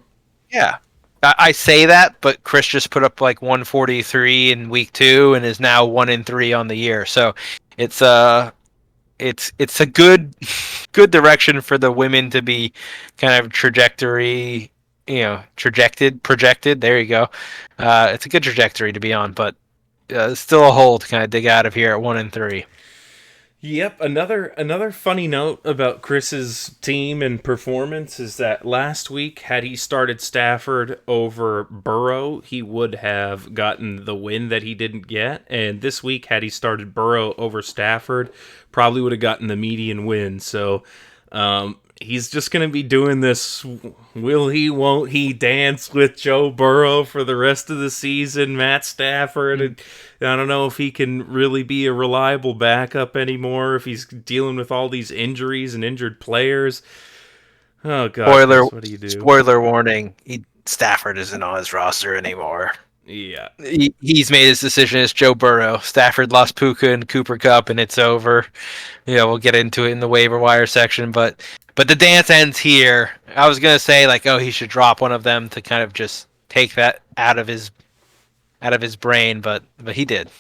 Yeah. I say that, but Chris just put up 143 in week 2 and is now 1-3 on the year. So it's a good direction for the women to be kind of projected. There you go. It's a good trajectory to be on, but still a hole to kind of dig out of here at 1-3. Yep, another funny note about Chris's team and performance is that last week, had he started Stafford over Burrow, he would have gotten the win that he didn't get. And this week, had he started Burrow over Stafford, probably would have gotten the median win. So he's just going to be doing this will he, won't he dance with Joe Burrow for the rest of the season, Matt Stafford. And I don't know if he can really be a reliable backup anymore, if he's dealing with all these injuries and injured players. Oh, God. What do you do? Spoiler warning, Stafford isn't on his roster anymore. Yeah. He's made his decision as Joe Burrow. Stafford lost Puka and Cooper Kupp, and it's over. We'll get into it in the waiver wire section, but the dance ends here. I was going to say, he should drop one of them to kind of just take that out of his brain, but he did.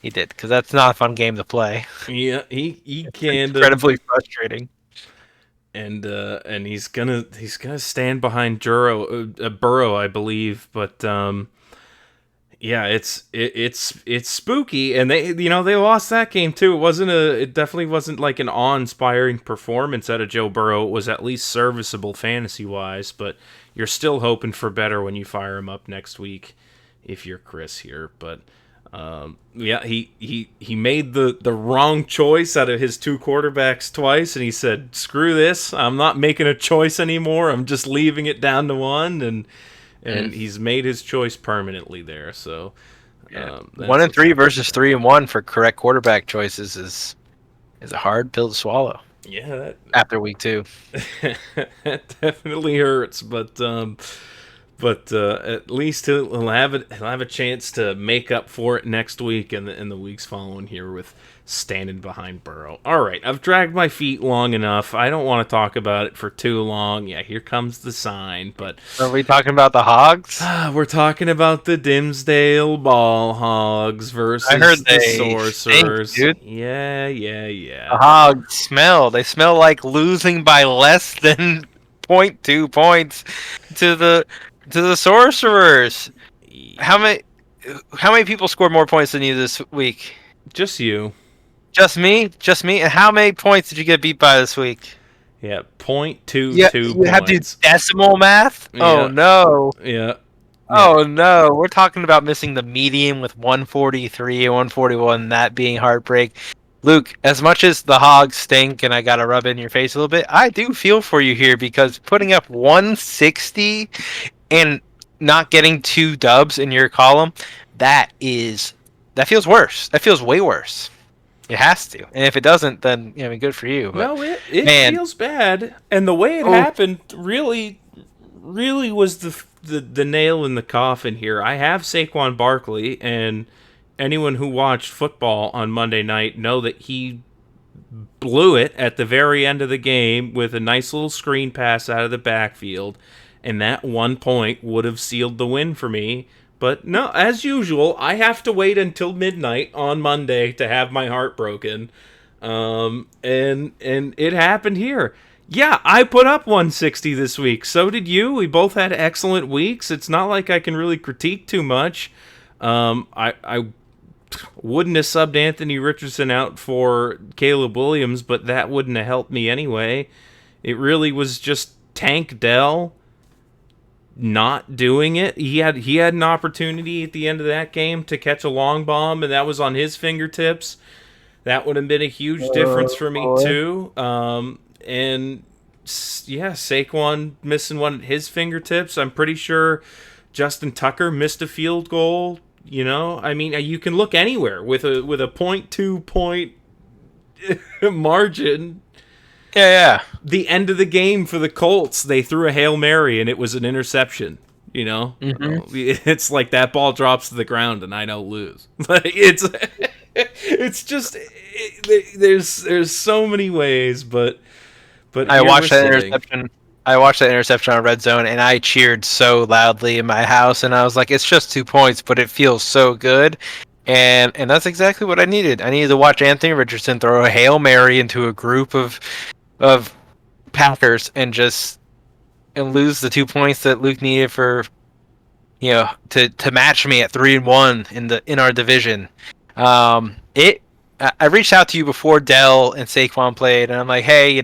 He did, because that's not a fun game to play. Yeah, he can. Incredibly frustrating. And he's gonna stand behind Burrow, I believe, but yeah, it's spooky, and they lost that game too. It definitely wasn't like an awe-inspiring performance out of Joe Burrow. It was at least serviceable fantasy wise, but you're still hoping for better when you fire him up next week if you're Chris here. But yeah, he made the wrong choice out of his 2 quarterbacks twice, and he said, "Screw this! I'm not making a choice anymore. I'm just leaving it down to 1." And he's made his choice permanently there. So 1-3 versus 3-1 for correct quarterback choices is a hard pill to swallow. Yeah, after week 2, that definitely hurts. But at least he'll have a chance to make up for it next week and the weeks following here with standing behind Burrow. All right, I've dragged my feet long enough. I don't want to talk about it for too long. Yeah, here comes the sign. But Are we talking about the Hogs? we're talking about the Dimsdale Ball Hogs I heard versus the they stink, Sorcerers. dude. Yeah. The Hogs smell. They smell like losing by less than zero point 0.2 points to the Sorcerers. How many people scored more points than you this week? Just you. Just me? Just me? And how many points did you get beat by this week? Yeah, 0.22 You points. have to do decimal math? Yeah. Oh, no. Yeah. Oh, no. We're talking about missing the median with 143 and 141, that being heartbreak. Luke, as much as the Hogs stink and I got to rub it in your face a little bit, I do feel for you here because putting up 160 and not getting 2 dubs in your column, that feels worse. That feels way worse. It has to. And if it doesn't, then good for you. But, no, it feels bad. And the way it happened really was the nail in the coffin here. I have Saquon Barkley, and anyone who watched football on Monday night know that he blew it at the very end of the game with a nice little screen pass out of the backfield, and that 1 point would have sealed the win for me. But no, as usual, I have to wait until midnight on Monday to have my heart broken. And it happened here. Yeah, I put up 160 this week. So did you. We both had excellent weeks. It's not like I can really critique too much. I wouldn't have subbed Anthony Richardson out for Caleb Williams, but that wouldn't have helped me anyway. It really was just Tank Dell not doing it. He had an opportunity at the end of that game to catch a long bomb, and that was on his fingertips. That would have been a huge difference for me too. And yeah, Saquon missing one at his fingertips. I'm pretty sure Justin Tucker missed a field goal. I mean, you can look anywhere with a 0.2 point margin. Yeah. The end of the game for the Colts, they threw a Hail Mary and it was an interception. It's like that ball drops to the ground and I don't lose. It's just there's so many ways, but I watched that interception. I watched that interception on Red Zone and I cheered so loudly in my house and I was like, it's just 2 points, but it feels so good. And that's exactly what I needed. I needed to watch Anthony Richardson throw a Hail Mary into a group of Packers and lose the 2 points that Luke needed for to match me at 3-1 in our division. I reached out to you before Dell and Saquon played, and I'm like, hey,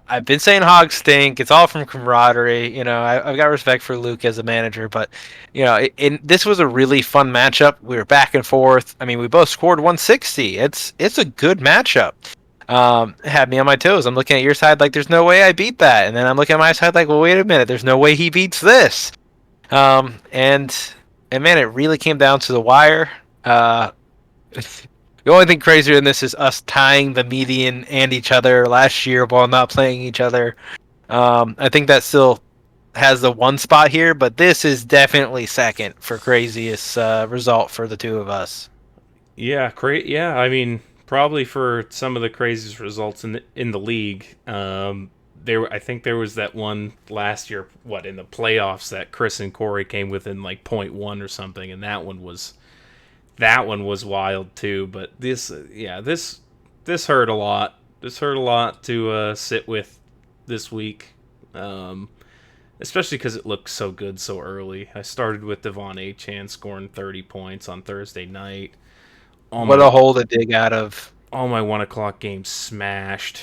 I've been saying Hogs stink. It's all from camaraderie. I've got respect for Luke as a manager, but this was a really fun matchup. We were back and forth. I mean, we both scored 160. It's a good matchup. Had me on my toes. I'm looking at your side like there's no way I beat that, and then I'm looking at my side like, well, wait a minute, there's no way he beats this. And man, it really came down to the wire. The only thing crazier than this is us tying the median and each other last year while not playing each other. I think that still has the one spot here, but this is definitely second for craziest result for the two of us. Yeah, yeah. I mean, probably for some of the craziest results in the league. I think there was that one last year, in the playoffs that Chris and Corey came within like 0.1 or something, and that one was wild too. But this hurt a lot. This hurt a lot to sit with this week, especially because it looked so good so early. I started with Devon Achane scoring 30 points on Thursday night. What a hole to dig out of. All my 1 o'clock games smashed.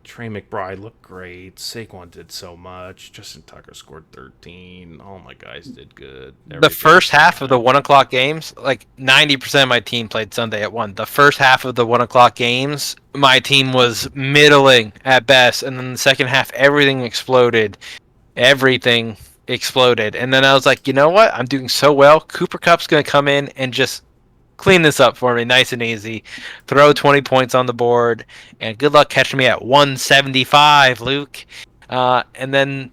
Trey McBride looked great. Saquon did so much. Justin Tucker scored 13. All my guys did good. The first half of the 1 o'clock games, like 90% of my team played Sunday at 1. The first half of the 1 o'clock games, my team was middling at best. And then the second half, everything exploded. Everything exploded. And then I was like, you know what? I'm doing so well. Cooper Kupp's going to come in and just clean this up for me, nice and easy. Throw 20 points on the board, and good luck catching me at 175, Luke. And then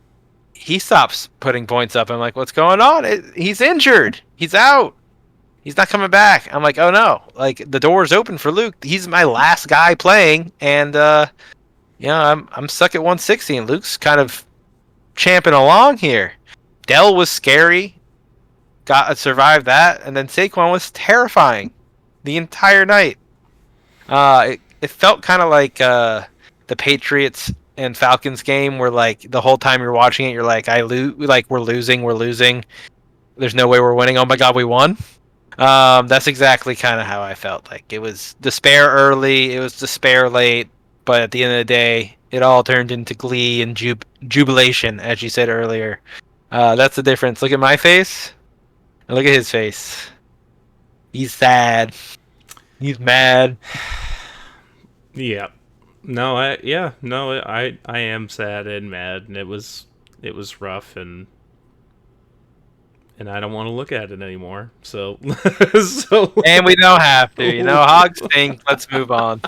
he stops putting points up. I'm like, what's going on? He's injured. He's out. He's not coming back. I'm like, oh no, like the door's open for Luke. He's my last guy playing, and I'm stuck at 160, and Luke's kind of champing along here. Dell was scary, survived that, and then Saquon was terrifying the entire night. It felt kind of like the Patriots and Falcons game, where like the whole time you're watching it, you're like, we're losing. There's no way we're winning. Oh my god, we won. That's exactly kind of how I felt. Like it was despair early, it was despair late, but at the end of the day, it all turned into glee and jubilation, as you said earlier. That's the difference. Look at my face, and look at his face. He's sad. He's mad. Yeah. No, I am sad and mad, and it was rough, and I don't want to look at it anymore. So, And we don't have to, hogs stink. Let's move on.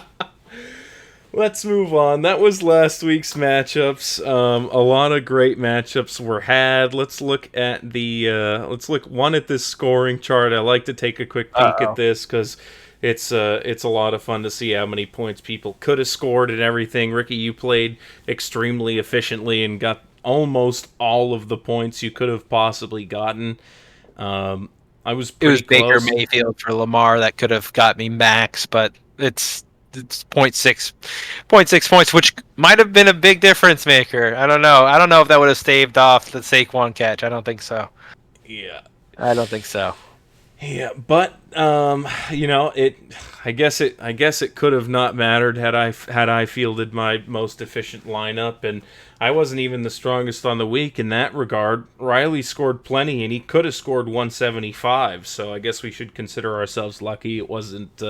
Let's move on. That was last week's matchups. A lot of great matchups were had. Let's look at at this scoring chart. I like to take a quick peek at this because it's a lot of fun to see how many points people could have scored and everything. Ricky, you played extremely efficiently and got almost all of the points you could have possibly gotten. I was pretty close. Baker Mayfield for Lamar that could have got me max, but it's 0.6 points, which might have been a big difference maker. I don't know if that would have staved off the Saquon catch. I don't think so. Yeah. I don't think so. Yeah, but I guess it could have not mattered had I fielded my most efficient lineup, and I wasn't even the strongest on the week in that regard. Riley scored plenty, and he could have scored 175. So I guess we should consider ourselves lucky it wasn't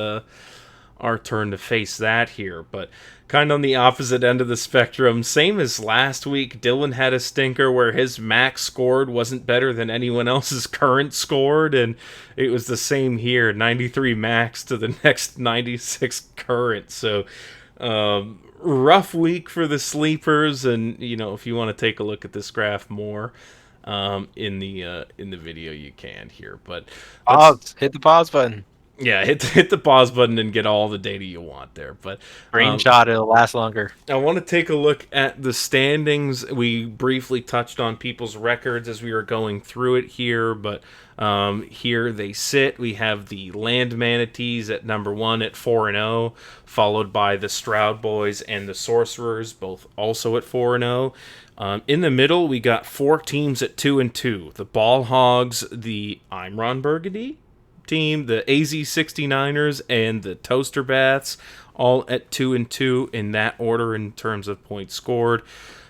our turn to face that here. But kind of on the opposite end of the spectrum, same as last week, Dylan had a stinker where his max scored wasn't better than anyone else's current scored, and it was the same here, 93 max to the next 96 current. So rough week for the sleepers, and if you want to take a look at this graph more in the video, you can here. But hit the pause button. Yeah, hit the pause button and get all the data you want there. But screenshot, it'll last longer. I want to take a look at the standings. We briefly touched on people's records as we were going through it here, but here they sit. We have the Land Manatees at number 1 at 4-0, followed by the Stroud Boys and the Sorcerers, both also at 4-0. In the middle, we got 4 teams at 2-2. The Ball Hogs, the I'm Ron Burgundy team, the AZ69ers, and the Toaster Baths, all at 2-2 in that order in terms of points scored.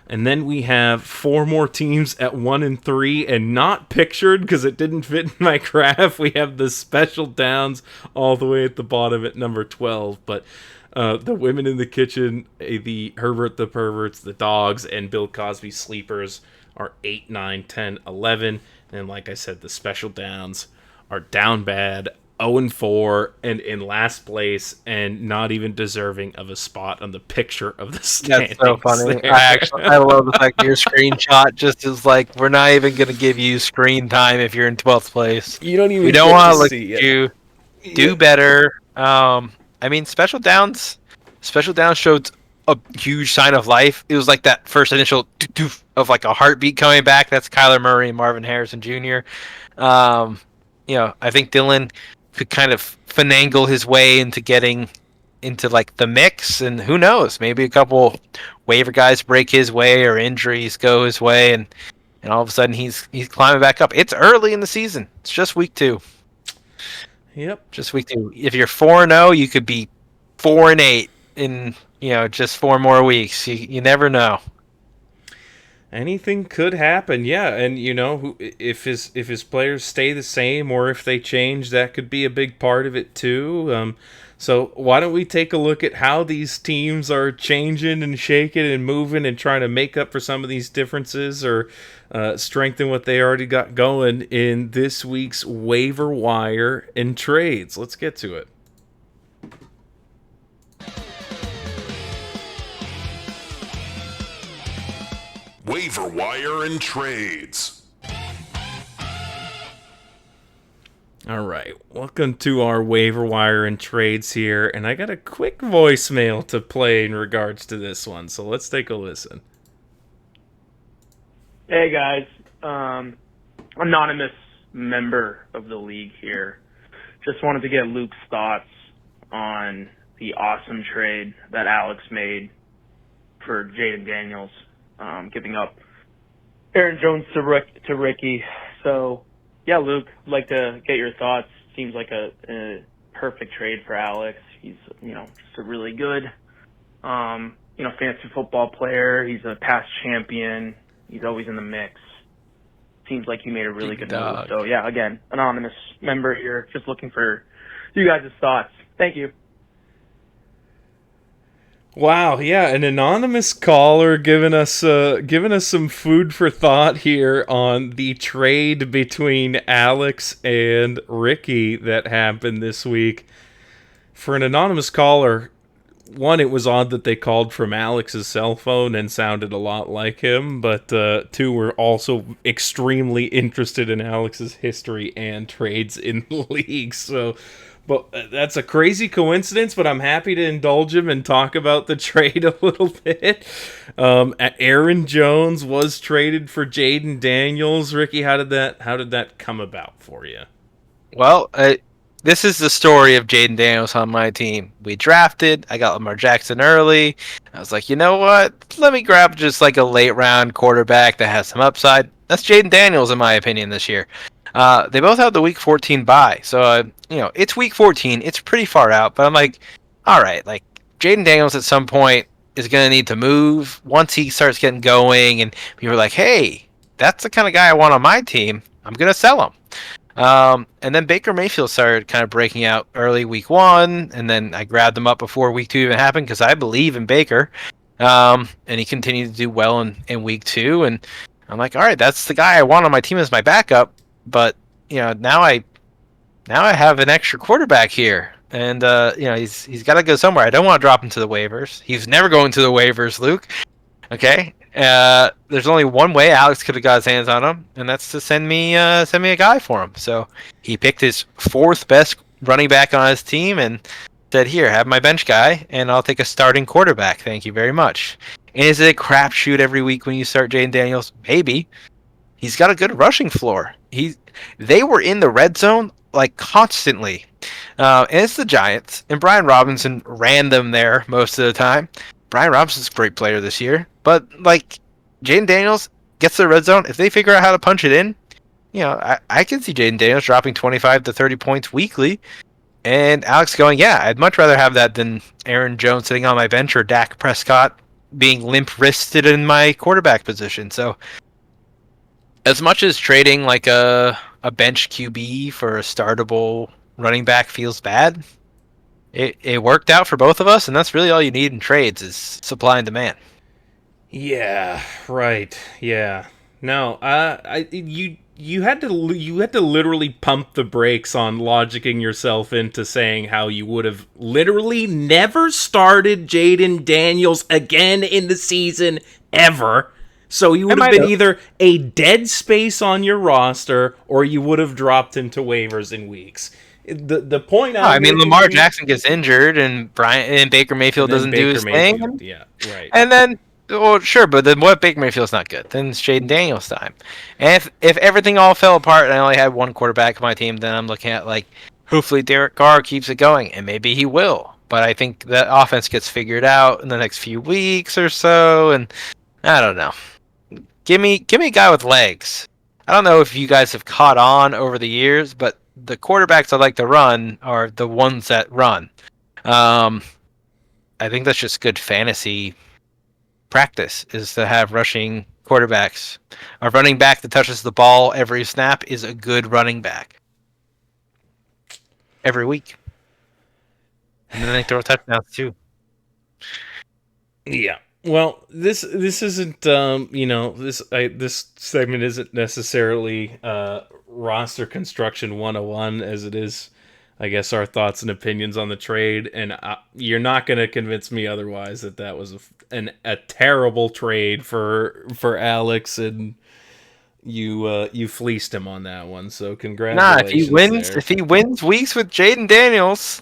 And then we have 4 more teams at 1-3, and not pictured because it didn't fit in my graph. We have the Special Downs all the way at the bottom at number 12, but the Women in the Kitchen, the Herbert the Perverts, the Dogs, and Bill Cosby Sleepers are 8, 9, 10, 11, and like I said, the Special Downs are down bad, 0-4, and in last place, and not even deserving of a spot on the picture of the standings. That's so funny. I love the fact that your screenshot just is like, we're not even going to give you screen time if you're in 12th place. You don't even. We don't want to look at you. Do better. Special Downs showed a huge sign of life. It was like that first initial doof of like a heartbeat coming back. That's Kyler Murray and Marvin Harrison Jr. I think Dylan could kind of finagle his way into getting into like the mix, and who knows, maybe a couple waiver guys break his way or injuries go his way, and all of a sudden he's climbing back up. It's early in the season. It's just week 2. Yep, just week 2. If you're 4-0, you could be 4-8 in just 4 more weeks. You never know. Anything could happen, yeah, and if his players stay the same or if they change, that could be a big part of it too. So why don't we take a look at how these teams are changing and shaking and moving and trying to make up for some of these differences or strengthen what they already got going in this week's waiver wire and trades. Let's get to it. Waiver wire and trades. All right, welcome to our waiver wire and trades here, and I got a quick voicemail to play in regards to this one, so let's take a listen. Hey guys, anonymous member of the league here. Just wanted to get Luke's thoughts on the awesome trade that Alex made for Jaden Daniels, giving up Aaron Jones to Ricky. So, yeah, Luke, I'd like to get your thoughts. Seems like a perfect trade for Alex. He's, just a really good, fantasy football player. He's a past champion. He's always in the mix. Seems like he made a really good move. So, yeah, again, anonymous member here. Just looking for you guys' thoughts. Thank you. Wow, yeah, an anonymous caller giving us some food for thought here on the trade between Alex and Ricky that happened this week. For an anonymous caller, one, it was odd that they called from Alex's cell phone and sounded a lot like him, but two, we're also extremely interested in Alex's history and trades in the league, so... But that's a crazy coincidence, but I'm happy to indulge him and talk about the trade a little bit. Aaron Jones was traded for Jaden Daniels. Ricky, how did that come about for you? Well, this is the story of Jaden Daniels on my team. We drafted. I got Lamar Jackson early. I was like, you know what? Let me grab just like a late round quarterback that has some upside. That's Jaden Daniels, in my opinion, this year. They both have the Week 14 bye, so it's Week 14. It's pretty far out, but I'm like, all right, like Jaden Daniels at some point is going to need to move once he starts getting going, and people are like, hey, that's the kind of guy I want on my team. I'm going to sell him. And then Baker Mayfield started kind of breaking out early Week 1, and then I grabbed him up before Week 2 even happened because I believe in Baker, and he continued to do well in Week 2, and I'm like, all right, that's the guy I want on my team as my backup. But now I have an extra quarterback here, and he's got to go somewhere. I don't want to drop him to the waivers. He's never going to the waivers, Luke. Okay. There's only one way Alex could have got his hands on him, and that's to send me a guy for him. So he picked his fourth best running back on his team and said, "Here, have my bench guy, and I'll take a starting quarterback. Thank you very much." And is it a crapshoot every week when you start Jaden Daniels? Maybe. He's got a good rushing floor. They were in the red zone like constantly, and it's the Giants. And Brian Robinson ran them there most of the time. Brian Robinson's a great player this year, but like Jaden Daniels gets to the red zone. If they figure out how to punch it in, I can see Jaden Daniels dropping 25 to 30 points weekly, and Alex going, yeah, I'd much rather have that than Aaron Jones sitting on my bench or Dak Prescott being limp-wristed in my quarterback position. So, as much as trading like a bench QB for a startable running back feels bad, it worked out for both of us, and that's really all you need in trades is supply and demand. Yeah, right. Yeah. No, you had to literally pump the brakes on logicking yourself into saying how you would have literally never started Jaden Daniels again in the season ever. So you would have been either a dead space on your roster, or you would have dropped him to waivers in weeks. The point Lamar Jackson gets injured, and Baker Mayfield doesn't do his thing. Yeah, right. And then, well, sure, but then what? Baker Mayfield's not good. Then it's Jaden Daniels' time. And if everything all fell apart and I only had one quarterback on my team, then I'm looking at like, hopefully Derek Carr keeps it going, and maybe he will. But I think that offense gets figured out in the next few weeks or so, and I don't know. Give me a guy with legs. I don't know if you guys have caught on over the years, but the quarterbacks I like to run are the ones that run. I think that's just good fantasy practice, is to have rushing quarterbacks. A running back that touches the ball every snap is a good running back. Every week. And then they throw touchdowns too. Yeah. Well, this isn't this segment isn't necessarily roster construction 101 as it is, I guess, our thoughts and opinions on the trade, and you're not going to convince me otherwise that was a terrible trade for Alex, and you fleeced him on that one. So Nah, congratulations there. if he wins weeks with Jaden Daniels,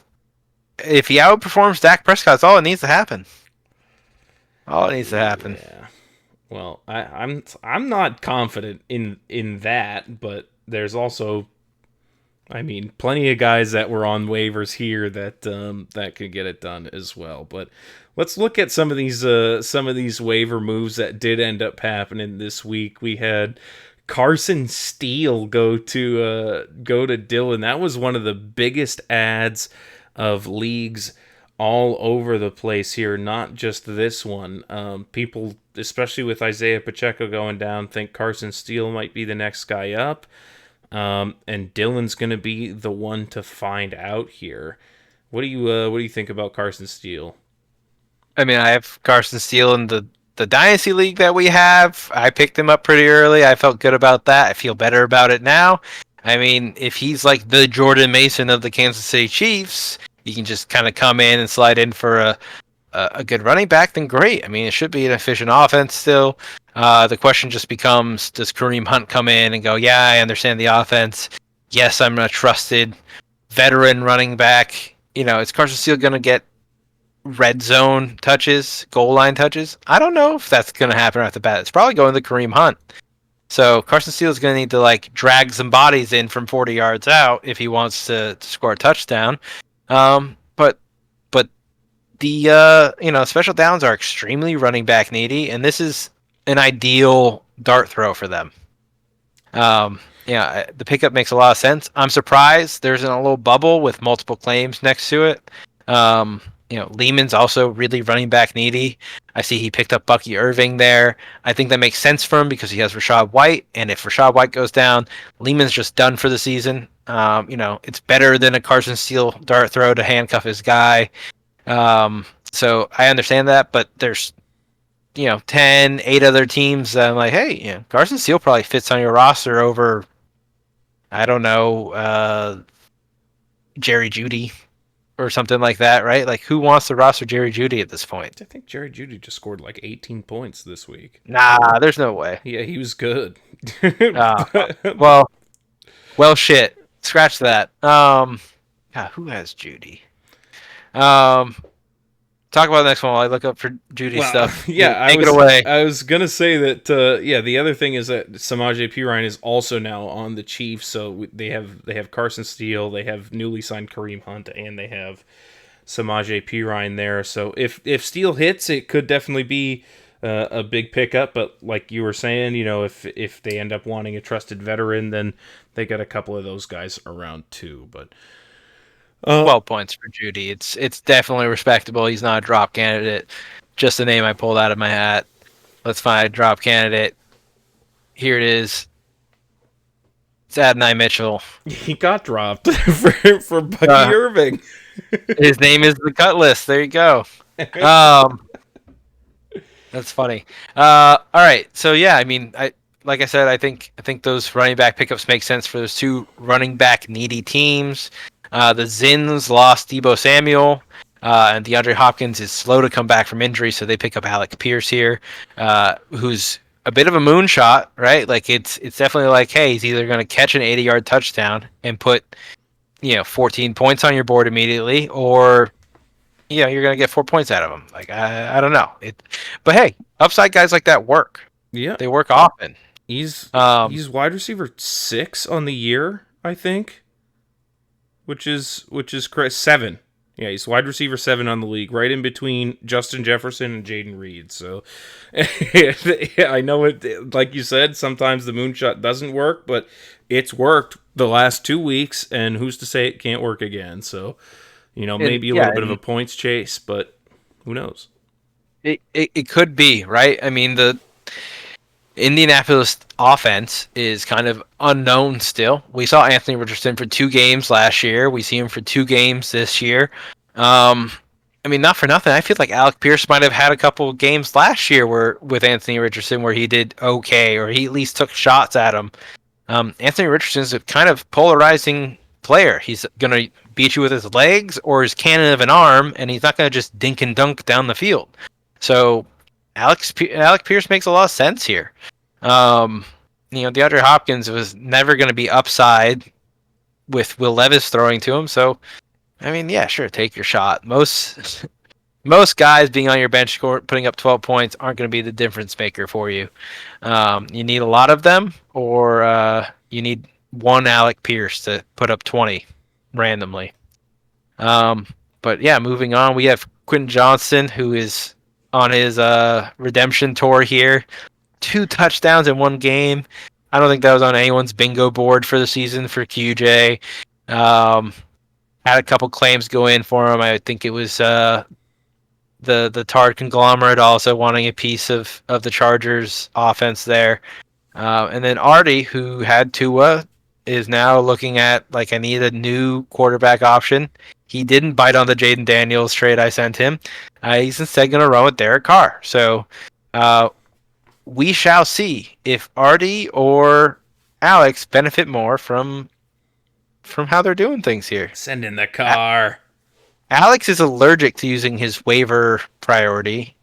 if he outperforms Dak Prescott, that's all it needs to happen. All it needs to happen. Yeah. Well, I'm not confident in that, but there's also, I mean, plenty of guys that were on waivers here that that could get it done as well. But let's look at some of these waiver moves that did end up happening this week. We had Carson Steele go to Dylan. That was one of the biggest ads of leagues all over the place here, not just this one. People, especially with Isaiah Pacheco going down, think Carson Steele might be the next guy up. And Dylan's going to be the one to find out here. What do you think about Carson Steele? I mean, I have Carson Steele in the Dynasty League that we have. I picked him up pretty early. I felt good about that. I feel better about it now. I mean, if he's like the Jordan Mason of the Kansas City Chiefs, he can just kind of come in and slide in for a good running back, then great. I mean, it should be an efficient offense still. The question just becomes, does Kareem Hunt come in and go, yeah, I understand the offense. Yes, I'm a trusted veteran running back. You know, is Carson Steele going to get red zone touches, goal line touches? I don't know if that's going to happen off the bat. It's probably going to Kareem Hunt. So Carson Steele is going to need to like drag some bodies in from 40 yards out if he wants to score a touchdown. But the special downs are extremely running back needy, and this is an ideal dart throw for them. The pickup makes a lot of sense. I'm surprised there's a little bubble with multiple claims next to it. Lehman's also really running back needy. I see he picked up Bucky Irving there. I think that makes sense for him because he has Rachaad White, and if Rachaad White goes down, Lehman's just done for the season. It's better than a Carson Steele dart throw to handcuff his guy. So I understand that, but there's 8 other teams that I'm like, hey, Carson Steele probably fits on your roster over, I don't know, Jerry Jeudy or something like that, right? Like, who wants to roster Jerry Jeudy at this point? I think Jerry Jeudy just scored like 18 points this week. Nah, there's no way. Yeah, he was good. Well, shit. Scratch that. God, who has Jeudy? Talk about the next one while I look up for Judy stuff. Yeah, take it away. I was gonna say that. The other thing is that Samaje Perine is also now on the Chiefs, so they have Carson Steele, they have newly signed Kareem Hunt, and they have Samaje Perine there. So if Steele hits, it could definitely be a big pickup. But like you were saying, if they end up wanting a trusted veteran, then they got a couple of those guys around too. But 12 points for Judy. It's definitely respectable. He's not a drop candidate. Just a name I pulled out of my hat. Let's find a drop candidate. Here it is. It's Adonai Mitchell. He got dropped for Bucky Irving. His name is the cut list. There you go. That's funny. All right. So yeah, I mean, like I said, I think those running back pickups make sense for those two running back needy teams. The Zins lost Deebo Samuel, and DeAndre Hopkins is slow to come back from injury, so they pick up Alec Pierce here, who's a bit of a moonshot, right? Like it's definitely like, hey, he's either going to catch an 80-yard touchdown and put 14 points on your board immediately, or you're going to get 4 points out of him. Like I don't know but hey, upside guys like that work. Yeah, they work often. He's wide receiver 6 on the year, I think. Which is correct. 7. Yeah, he's wide receiver 7 on the league, right in between Justin Jefferson and Jaden Reed. So, yeah, I know it. Like you said, sometimes the moonshot doesn't work, but it's worked the last 2 weeks, and who's to say it can't work again? So, maybe a little bit of a points chase, but who knows? It could be, right? I mean, the Indianapolis offense is kind of unknown still. We saw Anthony Richardson for 2 games last year. We see him for 2 games this year. I mean, not for nothing. I feel like Alec Pierce might have had a couple of games last year with Anthony Richardson where he did okay, or he at least took shots at him. Anthony Richardson is a kind of polarizing player. He's going to beat you with his legs or his cannon of an arm, and he's not going to just dink and dunk down the field. So Alec Pierce makes a lot of sense here. DeAndre Hopkins was never going to be upside with Will Levis throwing to him. So, I mean, yeah, sure, take your shot. Most guys being on your bench score, putting up 12 points aren't going to be the difference maker for you. You need a lot of them, or you need one Alec Pierce to put up 20 randomly. But yeah, moving on, we have Quentin Johnston, who is on his redemption tour here. 2 touchdowns in one game. I don't think that was on anyone's bingo board for the season for QJ. Had a couple claims go in for him. I think it was the Tard conglomerate also wanting a piece of the Chargers offense there. And then Artie, who had Tua, is now looking at, like, I need a new quarterback option. He didn't bite on the Jaden Daniels trade I sent him. He's instead going to run with Derek Carr. So we shall see if Artie or Alex benefit more from how they're doing things here. Send in the car. Alex is allergic to using his waiver priority.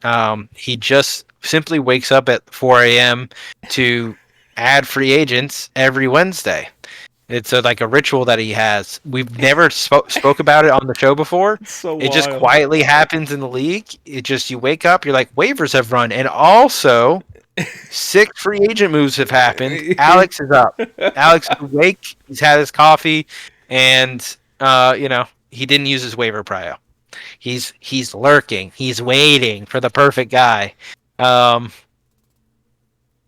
He just simply wakes up at 4 a.m. to add free agents every Wednesday. It's like a ritual that he has. We've never spoke about it on the show before. It just quietly happens in the league. It just, you wake up, you're like, waivers have run. And also, 6 free agent moves have happened. Alex is up. Alex is awake. He's had his coffee. And, he didn't use his waiver prio. He's lurking. He's waiting for the perfect guy.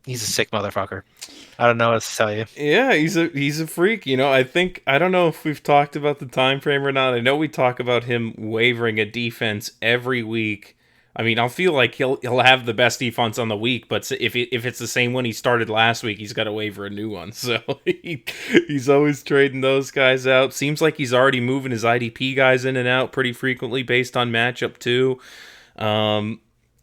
He's a sick motherfucker. I don't know what to tell you. Yeah, he's a freak. I don't know if we've talked about the time frame or not. I know we talk about him wavering a defense every week. I mean, I'll feel like he'll have the best defense on the week, but if it's the same one he started last week, he's got to waiver a new one. So he's always trading those guys out. Seems like he's already moving his IDP guys in and out pretty frequently based on matchup too.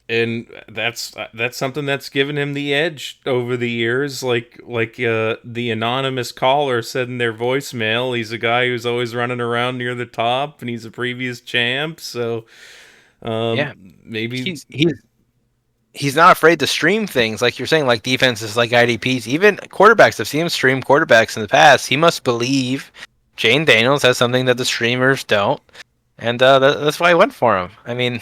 And that's something that's given him the edge over the years. Like the anonymous caller said in their voicemail, he's a guy who's always running around near the top, and he's a previous champ. So maybe he's not afraid to stream things, like you're saying, like defenses, like IDPs, even quarterbacks. I've seen him stream quarterbacks in the past. He must believe Jane Daniels has something that the streamers don't, and that's why I went for him. I mean,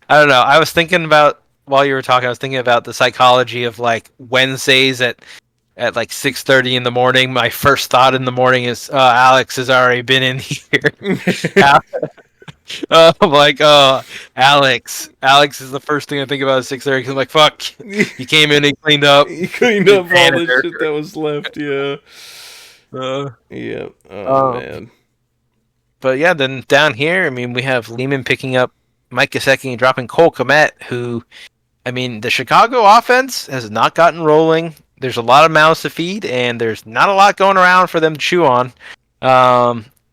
I don't know. I was thinking about, while you were talking, I was thinking about the psychology of, like, Wednesdays at like 6:30 in the morning. My first thought in the morning is, Alex has already been in here. I'm like, Alex is the first thing I think about at 6:30, because I'm like, fuck, he came in, he cleaned up. He cleaned up all the shit that was left, yeah. Yeah. Oh, man. But yeah, then down here, I mean, we have Lehman picking up Mike Gesicki and dropping Cole Kmet, who, I mean, the Chicago offense has not gotten rolling. There's a lot of mouths to feed, and there's not a lot going around for them to chew on.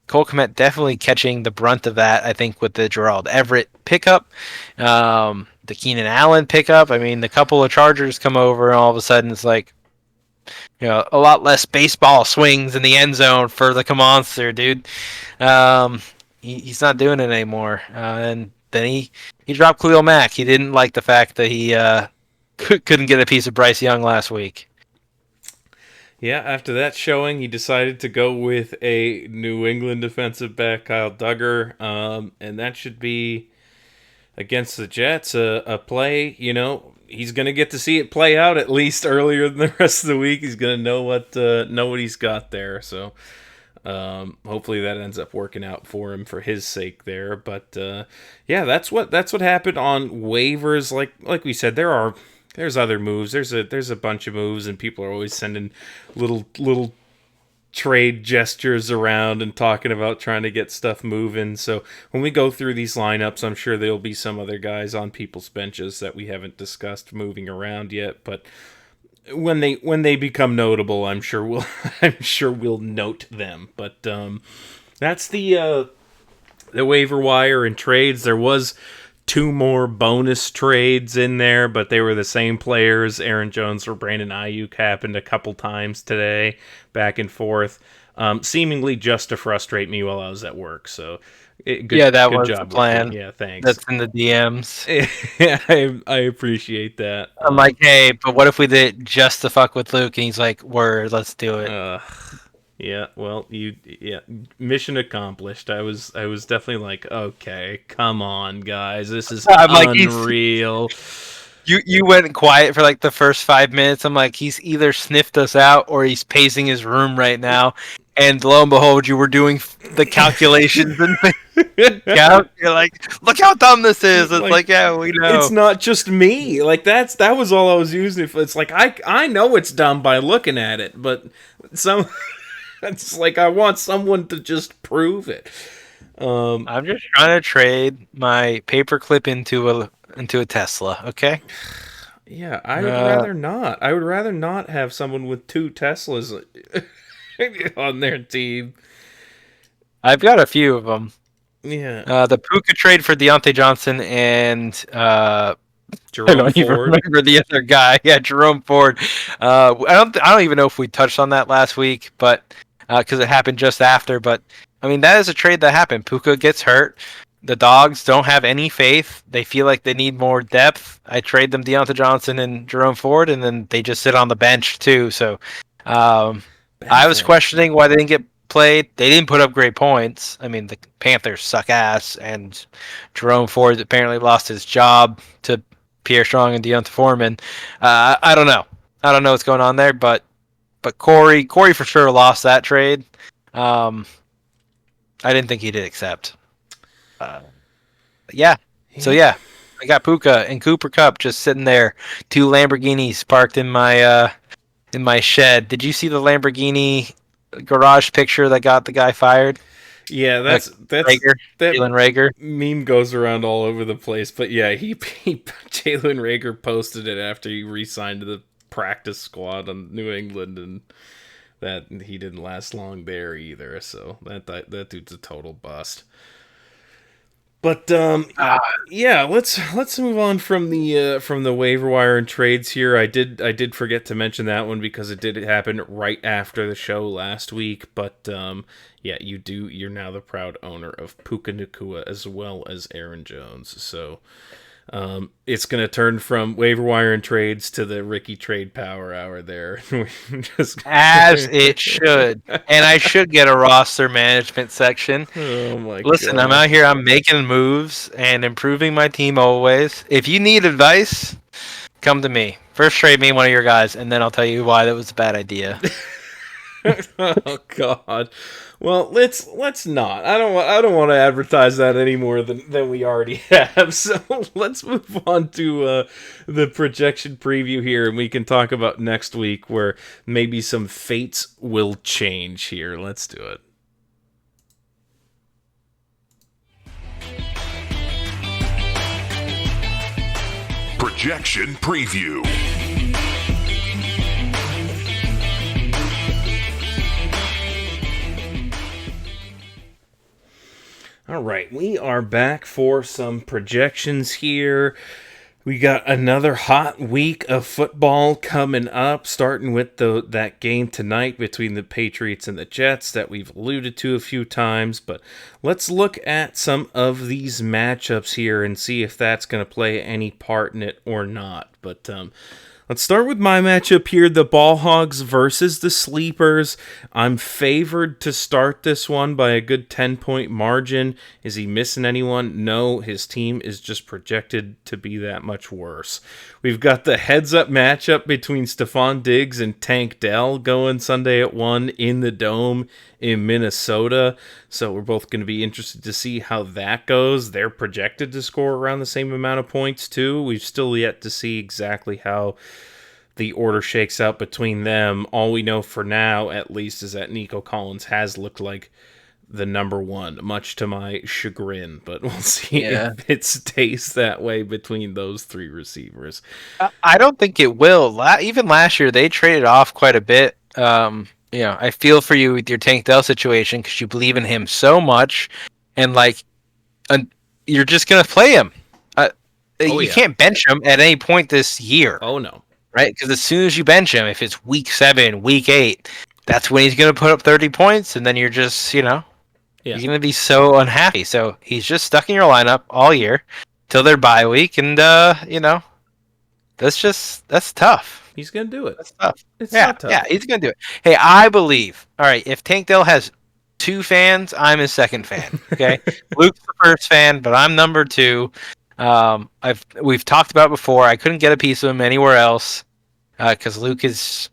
Cole Kmet definitely catching the brunt of that, I think, with the Gerald Everett pickup, the Keenan Allen pickup. I mean, the couple of Chargers come over, and all of a sudden it's like, a lot less baseball swings in the end zone for the Monster, dude. He's not doing it anymore. And then he dropped Khalil Mack. He didn't like the fact that he couldn't get a piece of Bryce Young last week. Yeah, after that showing, he decided to go with a New England defensive back, Kyle Duggar, and that should be, against the Jets, a play. He's going to get to see it play out at least earlier than the rest of the week. He's going to know what he's got there. So hopefully that ends up working out for him for his sake there. But yeah, that's what happened on waivers. Like we said, there's other moves. There's a bunch of moves, and people are always sending little trade gestures around and talking about trying to get stuff moving. So when we go through these lineups, I'm sure there'll be some other guys on people's benches that we haven't discussed moving around yet. But when they become notable, I'm sure we'll note them. But that's the waiver wire and trades. There was 2 more bonus trades in there, but they were the same players. Aaron Jones or Brandon Ayuk happened a couple times today, back and forth, seemingly just to frustrate me while I was at work. So, that good was job, the plan. Ricky. Yeah, thanks. That's in the DMs. I appreciate that. I'm like, hey, but what if we did it just to fuck with Luke? And he's like, word, let's do it. Yeah, well, mission accomplished. I was definitely like, okay, come on, guys, this is unreal. You went quiet for like the first 5 minutes. I'm like, he's either sniffed us out or he's pacing his room right now. And lo and behold, you were doing the calculations and you're like, look how dumb this is. It's like, yeah, we know. It's not just me. Like that was all I was using it for. It's like I know it's dumb by looking at it, but it's like I want someone to just prove it. I'm just trying to trade my paperclip into a Tesla, okay? Yeah, I would rather not. I would rather not have someone with 2 Teslas on their team. I've got a few of them. Yeah. The Puka trade for Deontay Johnson and Jerome I don't Ford. even remember the other guy. Yeah, Jerome Ford. I don't even know if we touched on that last week, but because it happened just after. But I mean, that is a trade that happened. Puka gets hurt. The Dogs don't have any faith. They feel like they need more depth. I trade them Deontay Johnson and Jerome Ford, and then they just sit on the bench too. So I was questioning why they didn't get played. They didn't put up great points. I mean, the Panthers suck ass, and Jerome Ford apparently lost his job to Pierre Strong and Deontay Foreman. I don't know. I don't know what's going on there, but Corey for sure lost that trade. I didn't think he did accept. Yeah. So yeah, I got Puka and Cooper Kupp just sitting there. 2 Lamborghinis parked in my shed. Did you see the Lamborghini garage picture that got the guy fired? Yeah, that's Jalen Reagor meme goes around all over the place. But yeah, Jalen Reagor posted it after he re-signed to the practice squad on New England, and that he didn't last long there either. So that dude's a total bust. But yeah, let's move on from the waiver wire and trades here. I did forget to mention that one because it did happen right after the show last week. But yeah, you're now the proud owner of Puka Nacua as well as Aaron Jones. So it's going to turn from waiver wire and trades to the Ricky Trade Power Hour there. As it should. And I should get a roster management section. Oh my Listen, God. I'm out here. I'm making moves and improving my team always. If you need advice, come to me. First trade me one of your guys, and then I'll tell you why that was a bad idea. Oh God. Well, let's not. I don't want to advertise that any more than we already have. So let's move on to the projection preview here, and we can talk about next week where maybe some fates will change here. Let's do it. Projection preview. All right, we are back for some projections here. We got another hot week of football coming up, starting with that game tonight between the Patriots and the Jets that we've alluded to a few times. But let's look at some of these matchups here and see if that's going to play any part in it or not. But let's start with my matchup here, the Ball Hogs versus the Sleepers. I'm favored to start this one by a good 10-point margin. Is he missing anyone? No, his team is just projected to be that much worse. We've got the heads-up matchup between Stephon Diggs and Tank Dell going Sunday at 1 in the Dome in Minnesota. So we're both going to be interested to see how that goes. They're projected to score around the same amount of points too. We've still yet to see exactly how the order shakes out between them. All we know for now, at least, is that Nico Collins has looked like the number one, much to my chagrin, but we'll see if it stays that way between those 3 receivers. I don't think it will. Even last year, they traded off quite a bit. I feel for you with your Tank Dell situation because you believe in him so much, and you're just gonna play him. You can't bench him at any point this year. Oh, no. Right? Because as soon as you bench him, if it's week 7, week 8, that's when he's going to put up 30 points, and then you're just, you're going to be so unhappy. So he's just stuck in your lineup all year till their bye week, and, that's tough. He's going to do it. That's tough. It's not tough. Yeah, he's going to do it. Hey, I believe, all right, if Tank Dell has 2 fans, I'm his second fan, okay? Luke's the first fan, but I'm number 2. We've talked about before. I couldn't get a piece of him anywhere else because Luke is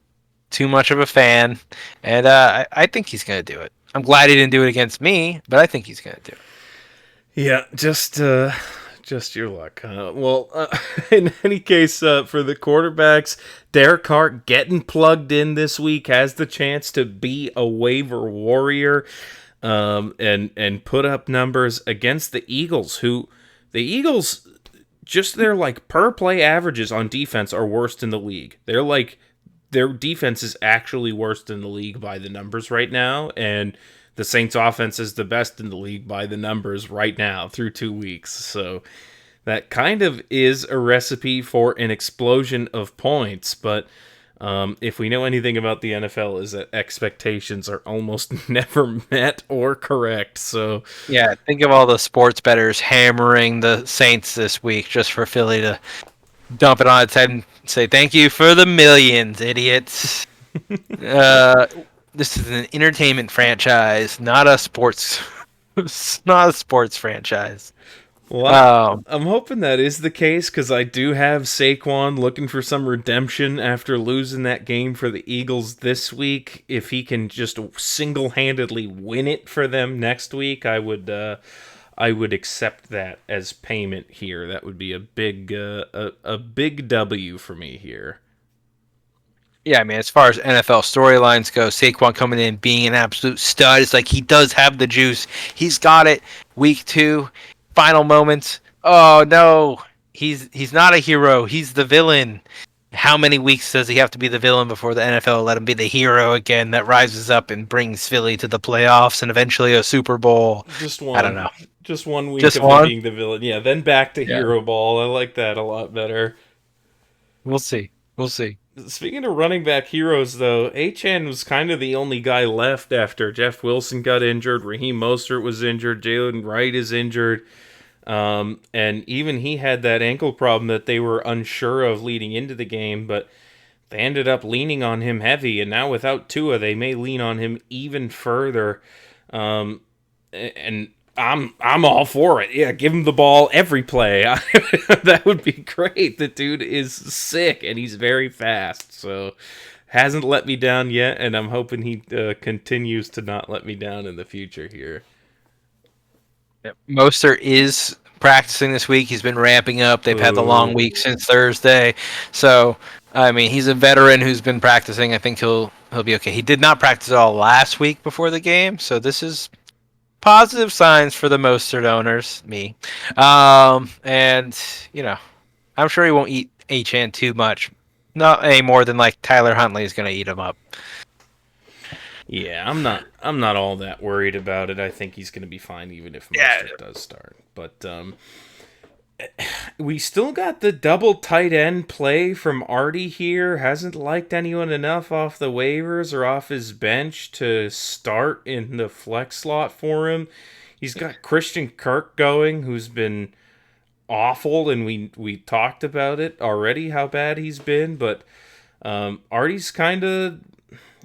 too much of a fan, and I think he's gonna do it. I'm glad he didn't do it against me, but I think he's gonna do it. Yeah, just your luck. In any case, for the quarterbacks, Derek Carr getting plugged in this week has the chance to be a waiver warrior, and put up numbers against the Eagles, who. The Eagles, just their per play averages on defense are worst in the league. Their defense is actually worst in the league by the numbers right now, and the Saints offense is the best in the league by the numbers right now through 2 weeks. So that kind of is a recipe for an explosion of points, but if we know anything about the NFL, is that expectations are almost never met or correct. So yeah, think of all the sports bettors hammering the Saints this week just for Philly to dump it on its head and say thank you for the millions, idiots. This is an entertainment franchise, not a sports franchise. Well, I'm hoping that is the case, because I do have Saquon looking for some redemption after losing that game for the Eagles this week. If he can just single-handedly win it for them next week, I would accept that as payment here. That would be a big W for me here. Yeah, I mean, as far as NFL storylines go, Saquon coming in being an absolute stud, it's like he does have the juice. He's got it. Week 2. Final moments. Oh no, he's not a hero. He's the villain. How many weeks does he have to be the villain before the NFL let him be the hero again that rises up and brings Philly to the playoffs and eventually a Super Bowl? Just one. I don't know. Just 1 week of him being the villain. Yeah, then back to hero ball. I like that a lot better. We'll see. Speaking of running back heroes, though, Achane was kind of the only guy left after Jeff Wilson got injured, Raheem Mostert was injured, Jalen Wright is injured. And even he had that ankle problem that they were unsure of leading into the game, but they ended up leaning on him heavy, and now without Tua, they may lean on him even further. And I'm all for it. Yeah, give him the ball every play. That would be great. The dude is sick, and he's very fast, so hasn't let me down yet, and I'm hoping he continues to not let me down in the future here. Mostert is practicing this week. He's been ramping up. They've had the long week since Thursday. So, I mean, he's a veteran who's been practicing. I think he'll be okay. He did not practice at all last week before the game, so this is positive signs for the Mostert owners, me. And, I'm sure he won't eat Achane too much. Not any more than, Tyler Huntley is going to eat him up. Yeah, I'm not all that worried about it. I think he's going to be fine even if Mostert does start. But we still got the double tight end play from Artie here. Hasn't liked anyone enough off the waivers or off his bench to start in the flex slot for him. He's got Christian Kirk going, who's been awful, and we talked about it already, how bad he's been. But Artie's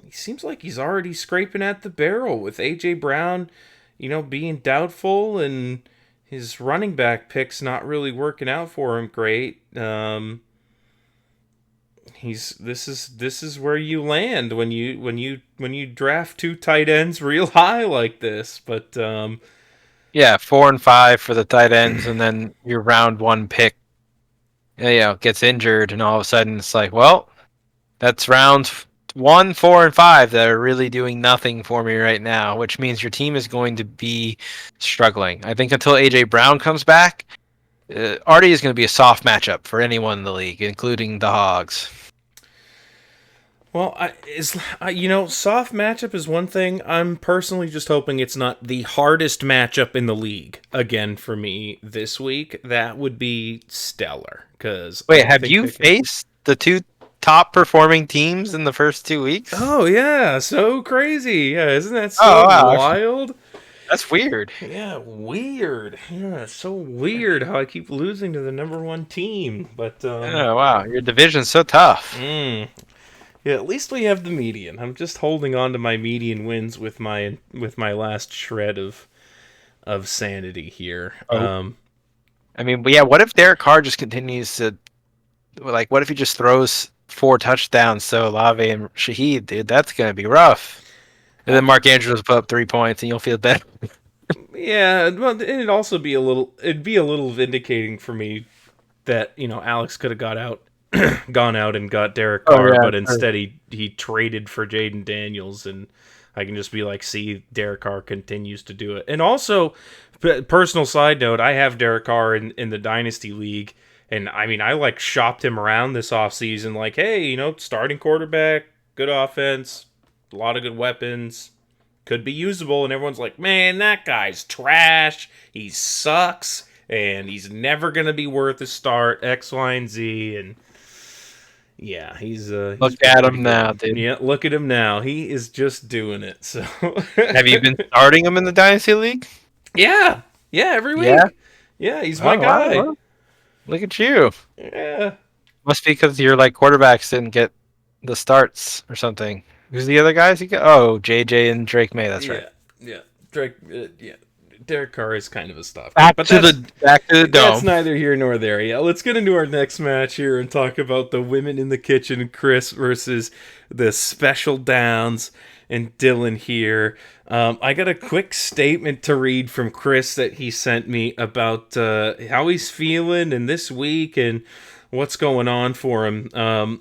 he seems like he's already scraping at the barrel with A.J. Brown, being doubtful, and his running back pick's not really working out for him great. This is where you land when you draft 2 tight ends real high like this. But 4 and 5 for the tight ends, and then your round 1 pick, gets injured, and all of a sudden it's like, well, that's rounds 1, 4, and 5 that are really doing nothing for me right now, which means your team is going to be struggling. I think until A.J. Brown comes back, Artie is going to be a soft matchup for anyone in the league, including the Hogs. Well, soft matchup is one thing. I'm personally just hoping it's not the hardest matchup in the league again for me this week. That would be stellar. Because Wait, have you faced the two top performing teams in the first 2 weeks? Oh yeah, so crazy. Yeah, isn't that so wow. wild? That's weird. Yeah, weird. Yeah, it's so weird how I keep losing to the number one team. But Oh wow, your division's so tough. Yeah, at least we have the median. I'm just holding on to my median wins with my last shred of sanity here. I mean, but yeah, what if Derek Carr just continues to, like, what if he just throws 4 touchdowns to Olave and Shaheed, dude? That's gonna be rough. And then Mark Andrews put up 3 points, and you'll feel better. Yeah, well, it'd also be a little vindicating for me that Alex could have gone out and got Derek Carr, but instead he traded for Jaden Daniels, and I can just be like, see, Derek Carr continues to do it. And also, personal side note, I have Derek Carr in the Dynasty League, and I mean, I shopped him around this offseason, like, hey, starting quarterback, good offense, a lot of good weapons, could be usable, and everyone's like, man, that guy's trash, he sucks, and he's never going to be worth a start, X, Y, and Z, and yeah, he's look at him now, dude. Yeah, look at him now. He is just doing it. So, have you been starting him in the Dynasty League? Yeah, every week. Yeah, he's my guy. Wow. Look at you. Yeah, must be because your quarterbacks didn't get the starts or something. Who's the other guys you got? Oh, JJ and Drake May. That's right. Yeah, Drake. Yeah. Derek Carr is kind of a stopgap. Back to the dome. That's neither here nor there. Yeah, let's get into our next match here and talk about the women in the kitchen, Chris versus the special downs and Dylan here. I got a quick statement to read from Chris that he sent me about how he's feeling and this week and what's going on for him.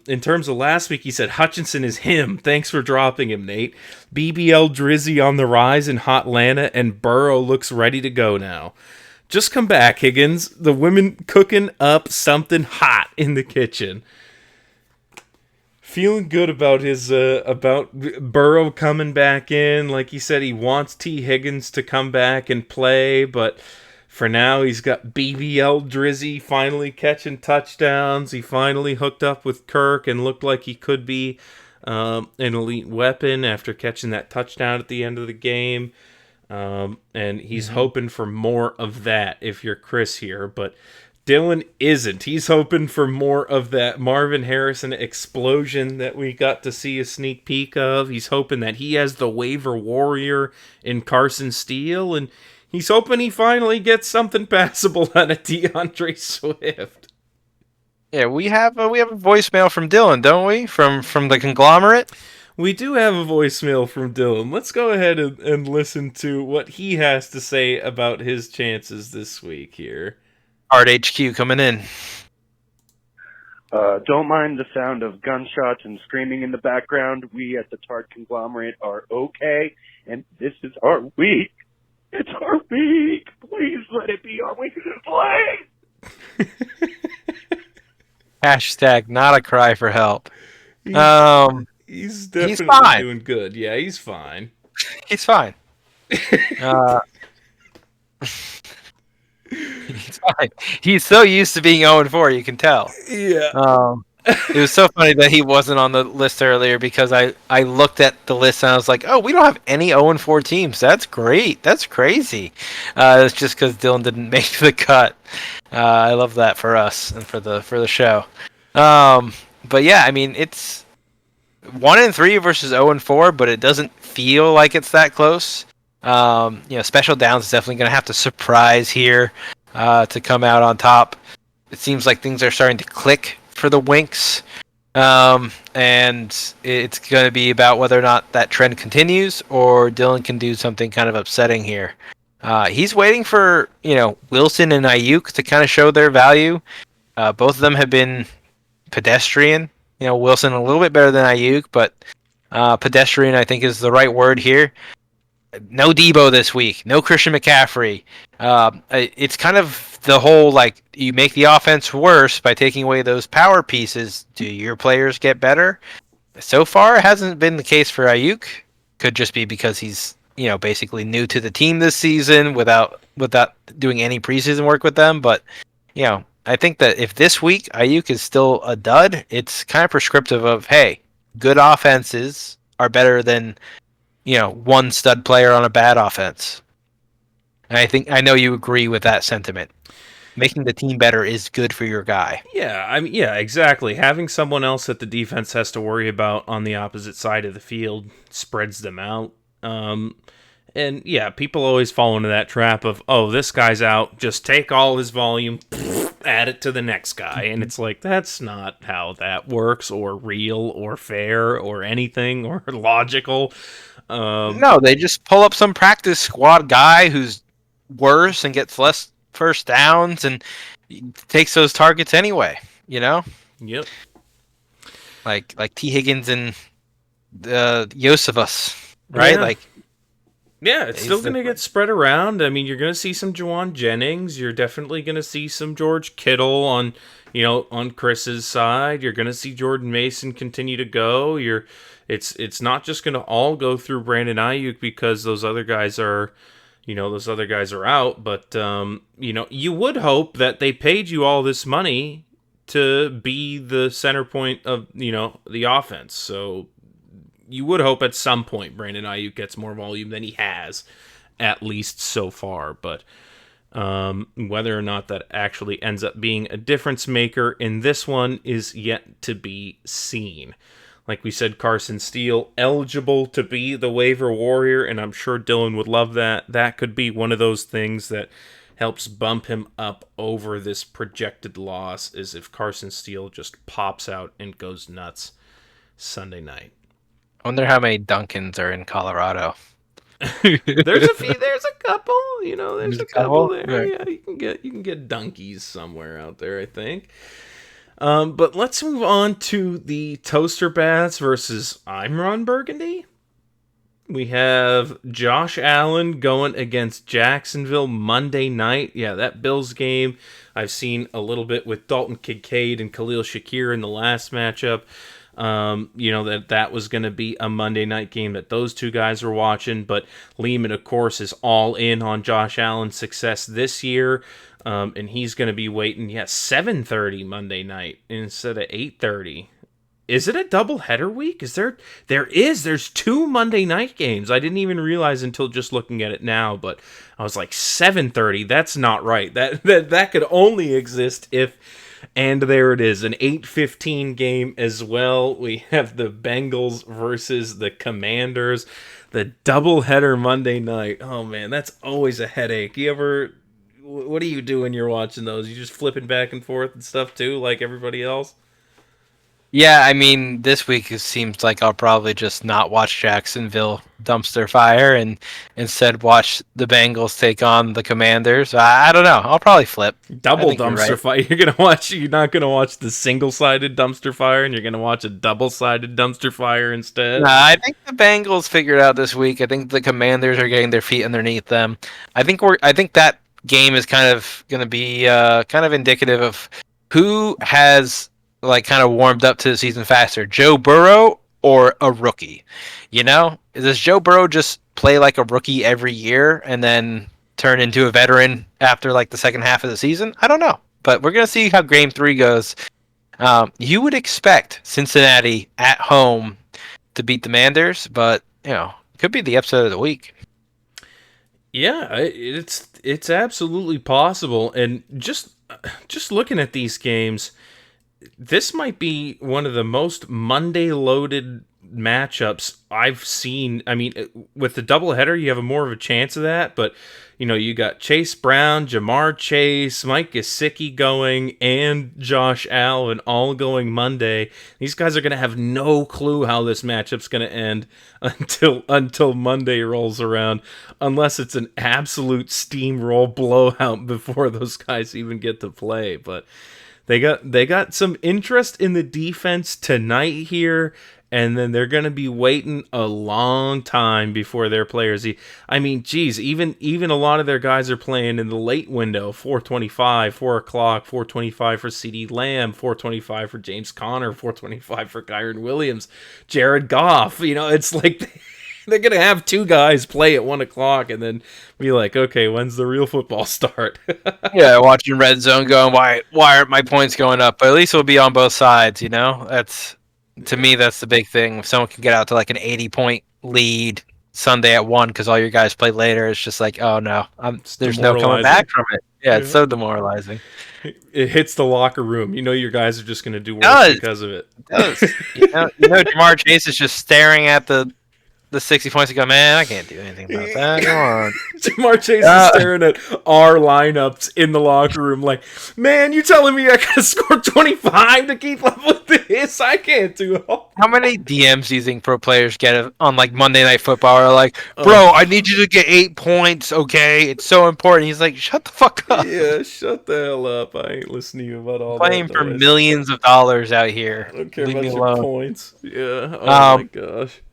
In terms of last week, he said, Hutchinson is him. Thanks for dropping him, Nate. BBL Drizzy on the rise in Hotlanta, and Burrow looks ready to go now. Just come back, Higgins. The women cooking up something hot in the kitchen. Feeling good about about Burrow coming back in. Like he said, he wants T. Higgins to come back and play, but for now, he's got BBL Drizzy finally catching touchdowns. He finally hooked up with Kirk and looked like he could be an elite weapon after catching that touchdown at the end of the game. And he's hoping for more of that if you're Chris here. But Dylan isn't. He's hoping for more of that Marvin Harrison explosion that we got to see a sneak peek of. He's hoping that he has the waiver warrior in Carson Steele, and he's hoping he finally gets something passable out of DeAndre Swift. Yeah, we have a voicemail from Dylan, don't we? From the conglomerate? We do have a voicemail from Dylan. Let's go ahead and listen to what he has to say about his chances this week here. Hard HQ coming in. Don't mind the sound of gunshots and screaming in the background. We at the Tard Conglomerate are okay, and this is our week. It's our week. Please let it be our week. Please. Hashtag not a cry for help. He's definitely doing good. Yeah, he's fine. He's fine. He's fine. He's so used to being 0-4, you can tell. Yeah. It was so funny that he wasn't on the list earlier because I looked at the list and I was like, oh, we don't have any 0-4 teams. That's great. That's crazy. It's just because Dylan didn't make the cut. I love that for us and for the show. But yeah, I mean, it's 1-3 versus 0-4, but it doesn't feel like it's that close. Special downs is definitely going to have to surprise here to come out on top. It seems like things are starting to click for the Winks, and it's going to be about whether or not that trend continues or Dylan can do something kind of upsetting here. He's waiting for Wilson and Ayuk to kind of show their value. Both of them have been pedestrian. Wilson a little bit better than Ayuk, but pedestrian I think is the right word here. No Debo this week. No Christian McCaffrey. It's kind of the whole, you make the offense worse by taking away those power pieces. Do your players get better? So far, it hasn't been the case for Ayuk. Could just be because he's basically new to the team this season without doing any preseason work with them. But I think that if this week Ayuk is still a dud, it's kind of prescriptive of, hey, good offenses are better than one stud player on a bad offense. And I know you agree with that sentiment. Making the team better is good for your guy. Yeah, I mean, yeah, exactly. Having someone else that the defense has to worry about on the opposite side of the field spreads them out. And yeah, people always fall into that trap of, oh, this guy's out, just take all his volume, add it to the next guy. And it's like, that's not how that works, or real, or fair, or anything, or logical. No, they just pull up some practice squad guy who's worse and gets less first downs and takes those targets anyway. Yep. Like T. Higgins and Josephus, right? Yeah. Yeah, it's still going to get spread around. I mean, you're going to see some Juwan Jennings. You're definitely going to see some George Kittle on Chris's side. You're going to see Jordan Mason continue to go. It's not just going to all go through Brandon Ayuk because those other guys are out. But you would hope that they paid you all this money to be the center point of the offense. So you would hope at some point Brandon Ayuk gets more volume than he has, at least so far. But whether or not that actually ends up being a difference maker in this one is yet to be seen. Like we said, Carson Steele eligible to be the waiver warrior, and I'm sure Dylan would love that. That could be one of those things that helps bump him up over this projected loss, is if Carson Steele just pops out and goes nuts Sunday night. I wonder how many Duncans are in Colorado. There's a couple, there's a couple there. Yeah, you can get donkeys somewhere out there, I think. But let's move on to the Toaster Bats versus I'm Ron Burgundy. We have Josh Allen going against Jacksonville Monday night. Yeah, that Bills game I've seen a little bit with Dalton Kincaid and Khalil Shakir in the last matchup. That was going to be a Monday night game that those two guys were watching. But Lehman, of course, is all in on Josh Allen's success this year. And he's going to be waiting, 7:30 Monday night instead of 8:30. Is it a doubleheader week? There's 2 Monday night games. I didn't even realize until just looking at it now, but I was like, 7:30, that's not right. That could only exist if... And there it is, an 8:15 game as well. We have the Bengals versus the Commanders. The doubleheader Monday night. Oh, man, that's always a headache. What do you do when you're watching those? You just flipping back and forth and stuff too, like everybody else? Yeah, I mean, this week it seems like I'll probably just not watch Jacksonville dumpster fire and instead watch the Bengals take on the Commanders. I don't know. I'll probably flip. Double dumpster fire. You're not gonna watch the single-sided dumpster fire, and you're gonna watch a double-sided dumpster fire instead. I think the Bengals figured out this week. I think the Commanders are getting their feet underneath them. I think that game is kind of going to be kind of indicative of who has kind of warmed up to the season faster, Joe Burrow or a rookie. Does Joe Burrow just play like a rookie every year and then turn into a veteran after the second half of the season? I don't know, but we're going to see how game 3 goes. You would expect Cincinnati at home to beat the Manders, but could be the upset of the week. Yeah, it's absolutely possible, and just looking at these games, this might be one of the most Monday-loaded matchups I've seen. I mean, with the doubleheader, you have more of a chance of that, but you got Chase Brown, Jamar Chase, Mike Gesicki going, and Josh Allen all going Monday. These guys are going to have no clue how this matchup's going to end until Monday rolls around, unless it's an absolute steamroll blowout before those guys even get to play. But they got some interest in the defense tonight here, and then they're going to be waiting a long time before their players eat. I mean, geez, even a lot of their guys are playing in the late window, 4:25, 4 o'clock, 4:25 for CeeDee Lamb, 4:25 for James Conner, 4:25 for Kyron Williams, Jared Goff. It's like they're going to have two guys play at 1 o'clock and then be like, okay, when's the real football start? Yeah, watching Red Zone going, why aren't my points going up? But at least it'll be on both sides, To me, that's the big thing. If someone can get out to like an 80-point lead Sunday at 1 because all your guys play later, it's just like, oh no, there's no coming back from it. Yeah, it's so demoralizing. It hits the locker room. Your guys are just going to do worse because of it. It does. Jamar Chase is just staring at the 60 points and go, man, I can't do anything about that. Come on. Jamar Chase is staring at our lineups in the locker room like, man, you telling me I gotta score 25 to keep up with this? I can't do it. How many DMs do you think pro players get on like Monday Night Football are like, bro, I need you to get 8 points, okay? It's so important. He's like, shut the fuck up. Yeah, shut the hell up. I ain't listening to you about all Playing that. Playing for millions of dollars out here. I don't care about your points. Yeah. Oh my gosh.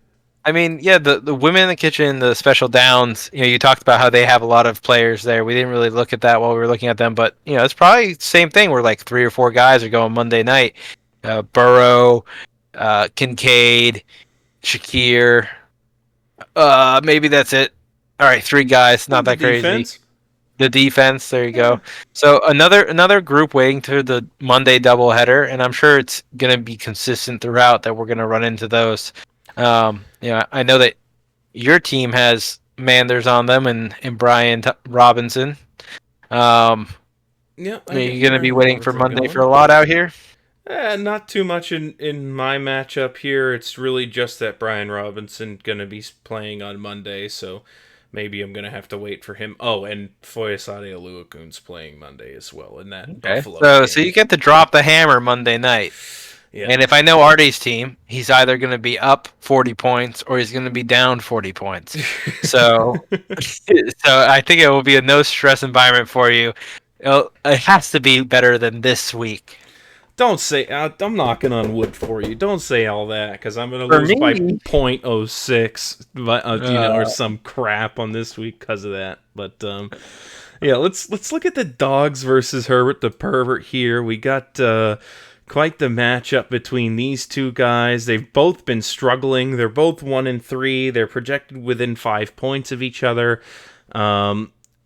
I mean, yeah, the women in the kitchen, the special downs, you talked about how they have a lot of players there. We didn't really look at that while we were looking at them, but, it's probably the same thing where like 3 or 4 guys are going Monday night. Burrow, Kincaid, Shakir. Maybe that's it. All right, 3 guys, not that crazy. Defense. The defense, there you go. So another group waiting to the Monday doubleheader, and I'm sure it's going to be consistent throughout that we're going to run into those. I know that your team has Manders on them and Brian Robinson. Are you going to be waiting for Monday for a lot out here? Not too much in my matchup here. It's really just that Brian Robinson going to be playing on Monday, so maybe I'm going to have to wait for him. Oh, and Foyesade Oluokun's playing Monday as well in that Buffalo game. So you get to drop the hammer Monday night. Yeah. And if I know Artie's team, he's either going to be up 40 points or he's going to be down 40 points. So I think it will be a no-stress environment for you. It has to be better than this week. Don't say, I'm knocking on wood for you. Don't say all that because I'm going to lose by 0.06 or some crap on this week because of that. But let's look at the dogs versus Herbert the Pervert here. We got quite the matchup between these two guys. They've both been struggling. They're both 1-3. They're projected within 5 points of each other.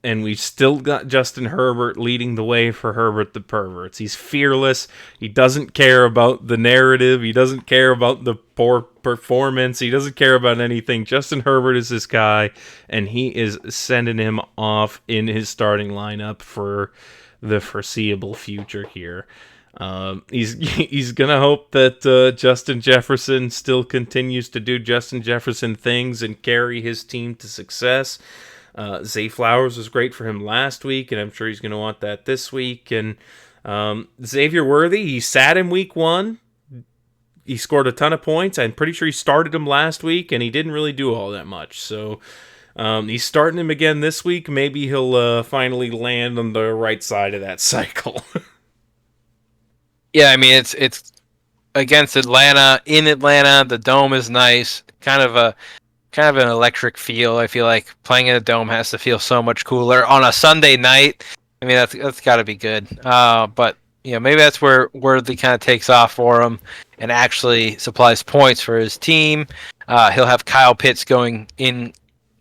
And we've still got Justin Herbert leading the way for Herbert the Perverts. He's fearless. He doesn't care about the narrative. He doesn't care about the poor performance. He doesn't care about anything. Justin Herbert is this guy, and he is sending him off in his starting lineup for the foreseeable future here. He's gonna hope that Justin Jefferson still continues to do Justin Jefferson things and carry his team to success. Zay Flowers was great for him last week, and I'm sure he's going to want that this week. And Xavier Worthy, he sat him week 1. He scored a ton of points. I'm pretty sure he started him last week, and he didn't really do all that much. So he's starting him again this week. Maybe he'll finally land on the right side of that cycle. Yeah, I mean, it's against Atlanta. In Atlanta, the dome is nice. Kind of an electric feel. I feel like playing in a dome has to feel so much cooler on a Sunday night. I mean, that's got to be good. But maybe that's where Worthy kind of takes off for him and actually supplies points for his team. He'll have Kyle Pitts going in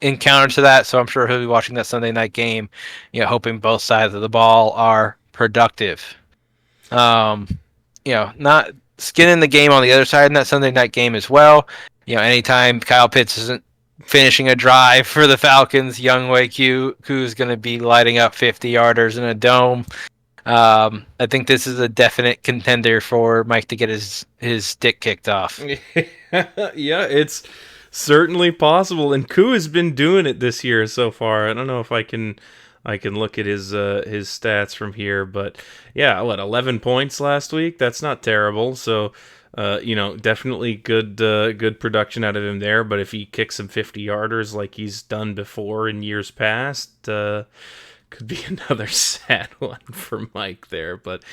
counter to that, so I'm sure he'll be watching that Sunday night game, hoping both sides of the ball are productive. Not skinning the game on the other side in that Sunday night game as well. Anytime Kyle Pitts isn't finishing a drive for the Falcons, Younghoe Koo is going to be lighting up 50-yarders in a dome. I think this is a definite contender for Mike to get his dick kicked off. Yeah, it's certainly possible, and Koo has been doing it this year so far. I don't know if I can look at his stats from here, but yeah, 11 points last week? That's not terrible. So. Definitely good production out of him there. But if he kicks some 50-yarders like he's done before in years past, could be another sad one for Mike there. But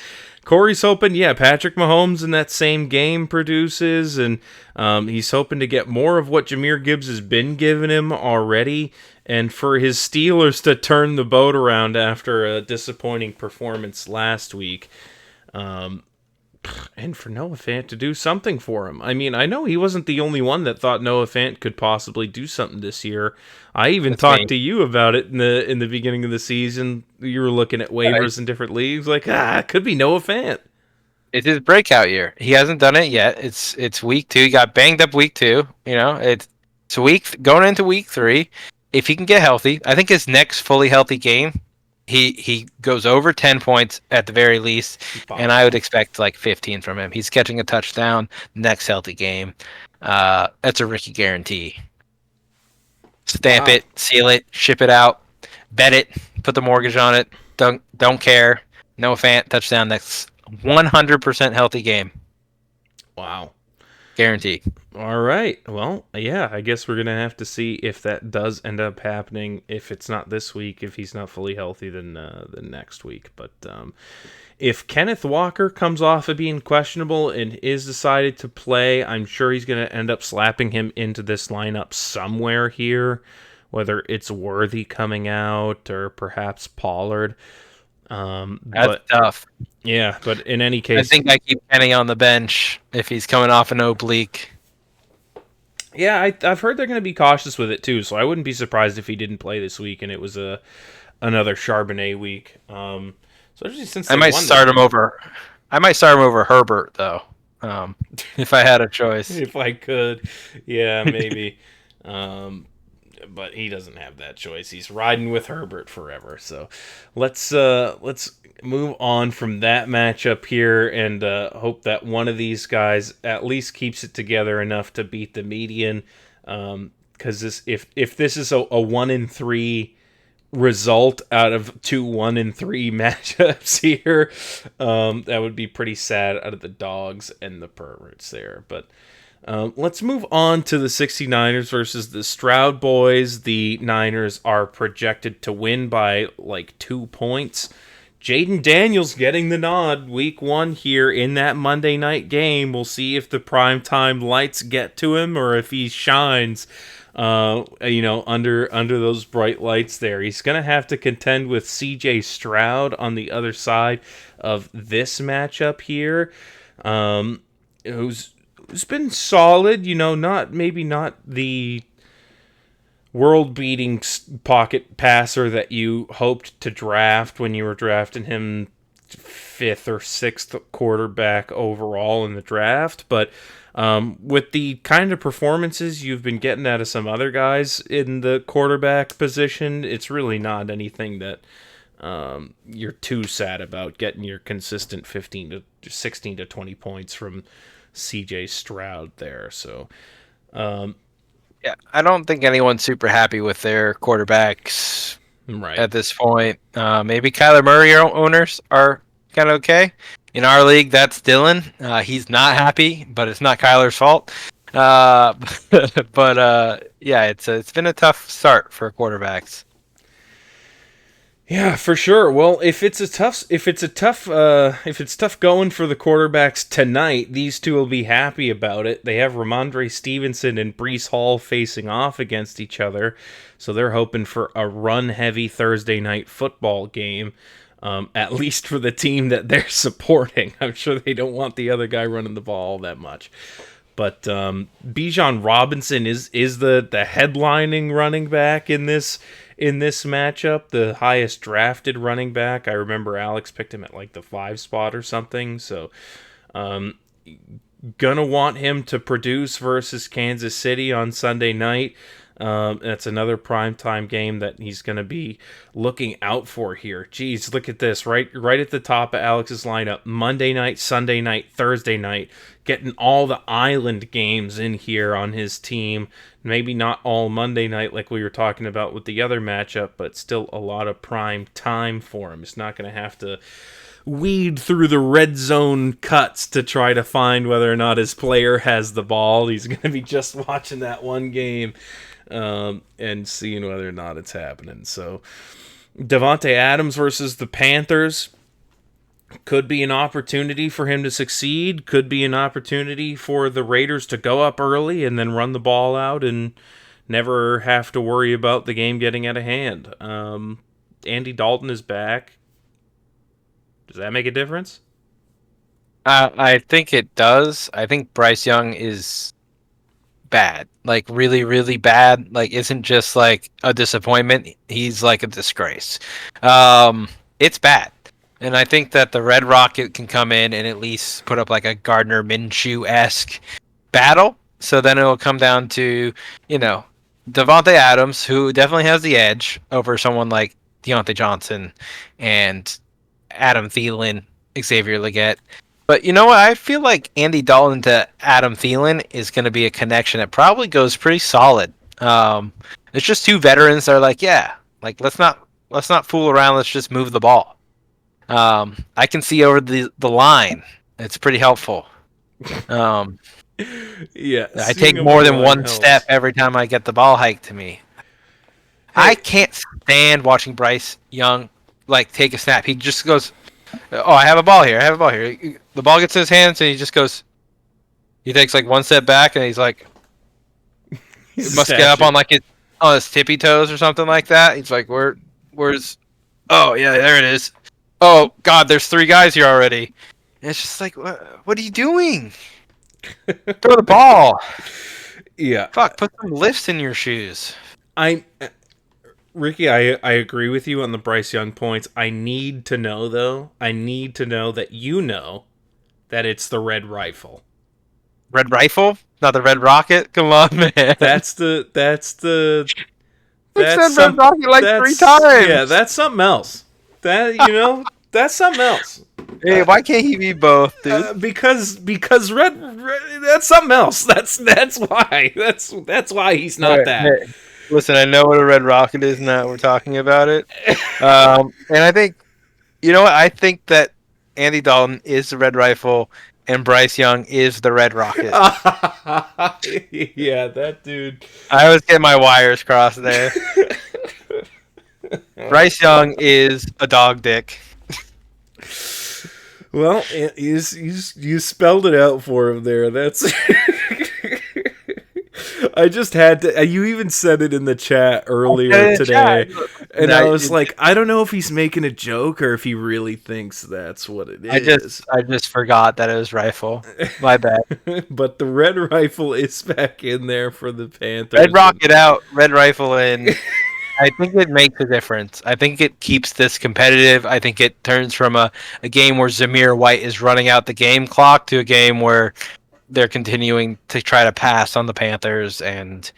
Corey's hoping, Patrick Mahomes in that same game produces, and he's hoping to get more of what Jahmyr Gibbs has been giving him already, and for his Steelers to turn the boat around after a disappointing performance last week. And for Noah Fant to do something for him. I mean, I know he wasn't the only one that thought Noah Fant could possibly do something this year. I even talked to you about it in the beginning of the season. You were looking at waivers in different leagues, like, it could be Noah Fant. It's his breakout year. He hasn't done it yet. It's week 2. He got banged up week 2. It's going into week 3. If he can get healthy, I think his next fully healthy game, he goes over 10 points at the very least, and I would expect like 15 from him. He's catching a touchdown next healthy game. That's a Ricky guarantee. Stamp it, seal it, ship it out, bet it, put the mortgage on it. Don't care. No Fant touchdown next 100% healthy game. Wow. Guarantee. All right. Well, I guess we're going to have to see if that does end up happening. If it's not this week, if he's not fully healthy, then next week. But if Kenneth Walker comes off of being questionable and is decided to play, I'm sure he's going to end up slapping him into this lineup somewhere here, whether it's Worthy coming out or perhaps Pollard. That's tough. Yeah, but in any case, I think I keep Kenny on the bench if he's coming off an oblique. Yeah, I've heard they're going to be cautious with it too, so I wouldn't be surprised if he didn't play this week and it was another Charbonnet week. Especially since I might start him over Herbert though, if I had a choice. If I could, yeah, maybe. But he doesn't have that choice. He's riding with Herbert forever. So let's move on from that matchup here and hope that one of these guys at least keeps it together enough to beat the median. Because if this is a 1-3 result out of 2 1-3 matchups here, that would be pretty sad out of the dogs and the perverts there. But let's move on to the 69ers versus the Stroud boys. The Niners are projected to win by like 2 points. Jaden Daniels getting the nod week 1 here in that Monday night game. We'll see if the primetime lights get to him or if he shines under those bright lights there. He's going to have to contend with CJ Stroud on the other side of this matchup here, who's been solid, not the world-beating pocket passer that you hoped to draft when you were drafting him 5th or 6th quarterback overall in the draft, but with the kind of performances you've been getting out of some other guys in the quarterback position, it's really not anything that you're too sad about getting your consistent 15 to 16 to 20 points from CJ Stroud there. So yeah, I don't think anyone's super happy with their quarterbacks at this point. Maybe Kyler Murray owners are kind of okay. In our league, that's Dylan. He's not happy, but it's not Kyler's fault. But it's been a tough start for quarterbacks. Yeah, for sure. Well, if it's tough going for the quarterbacks tonight, these two will be happy about it. They have Ramondre Stevenson and Breece Hall facing off against each other, so they're hoping for a run-heavy Thursday night football game, at least for the team that they're supporting. I'm sure they don't want the other guy running the ball all that much. But Bijan Robinson is the headlining running back in this matchup, the highest drafted running back. I remember Alex picked him at like the 5 spot or something. So gonna want him to produce versus Kansas City on Sunday night. That's another primetime game that he's going to be looking out for here. Jeez, look at this. Right at the top of Alex's lineup. Monday night, Sunday night, Thursday night. Getting all the island games in here on his team. Maybe not all Monday night like we were talking about with the other matchup, but still a lot of prime time for him. He's not going to have to weed through the red zone cuts to try to find whether or not his player has the ball. He's going to be just watching that one game and seeing whether or not it's happening. So Davante Adams versus the Panthers could be an opportunity for him to succeed, could be an opportunity for the Raiders to go up early and then run the ball out and never have to worry about the game getting out of hand. Andy Dalton is back. Does that make a difference? I think it does. I think Bryce Young is bad, like really, really bad. Like, isn't just like a disappointment. He's like a disgrace. It's bad. And I think that the Red Rocket can come in and at least put up like a Gardner Minshew-esque battle. So then it'll come down to, Devontae Adams, who definitely has the edge over someone like Deontay Johnson and Adam Thielen, Xavier Legette. But you know what? I feel like Andy Dalton to Adam Thielen is going to be a connection that probably goes pretty solid. It's just two veterans that are like, yeah, like let's not fool around. Let's just move the ball. I can see over the line. It's pretty helpful. Yeah, I take more than one step every time I get the ball hiked to me. Hey. I can't stand watching Bryce Young like take a snap. He just goes, "Oh, I have a ball here. The ball gets in his hands, and he just goes. He takes like one step back, and he's like, he must get up on his tippy toes or something like that. He's like, where's? Oh yeah, there it is. Oh God, there's 3 guys here already. And it's just like, what are you doing? Throw the ball. Yeah. Fuck, put some lifts in your shoes. Ricky, I agree with you on the Bryce Young points. I need to know, though. I need to know that you know that it's the Red Rifle. Red Rifle? Not the Red Rocket? Come on, man. That's Red Rocket like 3 times. Yeah, that's something else. That's something else. Hey, why can't he be both, dude? Because red, that's something else. That's why. That's why he's not that. Hey, listen, I know what a Red Rocket is now. We're talking about it. And I think, you know what? I think that Andy Dalton is the Red Rifle and Bryce Young is the Red Rocket. Yeah, that dude. I always get my wires crossed there. Bryce Young is a dog dick. Well, you spelled it out for him there. That's. I just had to. You even said it in the chat earlier today, and I was like, I don't know if he's making a joke or if he really thinks that's what it is. I just forgot that it was rifle. My bad. But the Red Rifle is back in there for the Panthers. Red Rocket out, Red Rifle in. I think it makes a difference. I think it keeps this competitive. I think it turns from a game where Zamir White is running out the game clock to a game where they're continuing to try to pass on the Panthers, and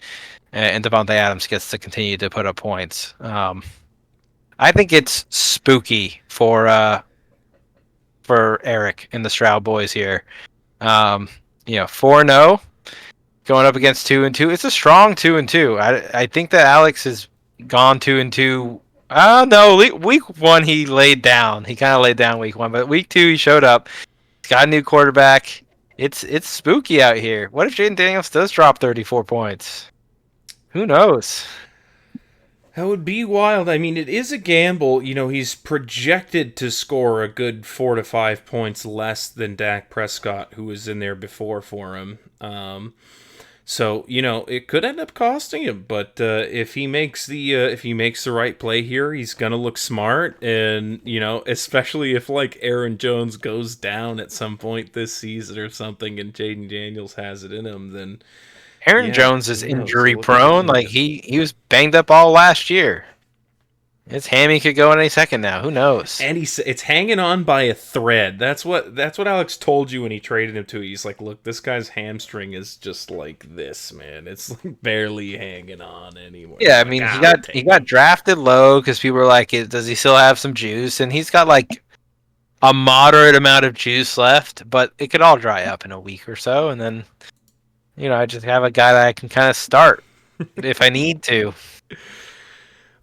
Davante Adams gets to continue to put up points. I think it's spooky for Eric and the Stroud boys here. 4-0 going up against 2-2. It's a strong 2-2. I think that Alex is gone 2-2. No, week 1 he laid down. He kind of laid down week 1, but week 2 he showed up. He's got a new quarterback. It's spooky out here. What if Jaden Daniels does drop 34 points? Who knows? That would be wild. I mean, it is a gamble. He's projected to score a good 4 to 5 points less than Dak Prescott, who was in there before for him. So it could end up costing him, but if he makes the right play here, he's gonna look smart, and especially if like Aaron Jones goes down at some point this season or something, and Jaden Daniels has it in him, then Aaron Jones is injury prone. Like he was banged up all last year. His hammy could go any second now. Who knows? And it's hanging on by a thread. That's what Alex told you when he traded him to. He's like, look, this guy's hamstring is just like this, man. It's like barely hanging on anymore. Yeah, I mean, he got drafted low because people were like, does he still have some juice? And he's got like a moderate amount of juice left, but it could all dry up in a week or so, and then I just have a guy that I can kind of start if I need to.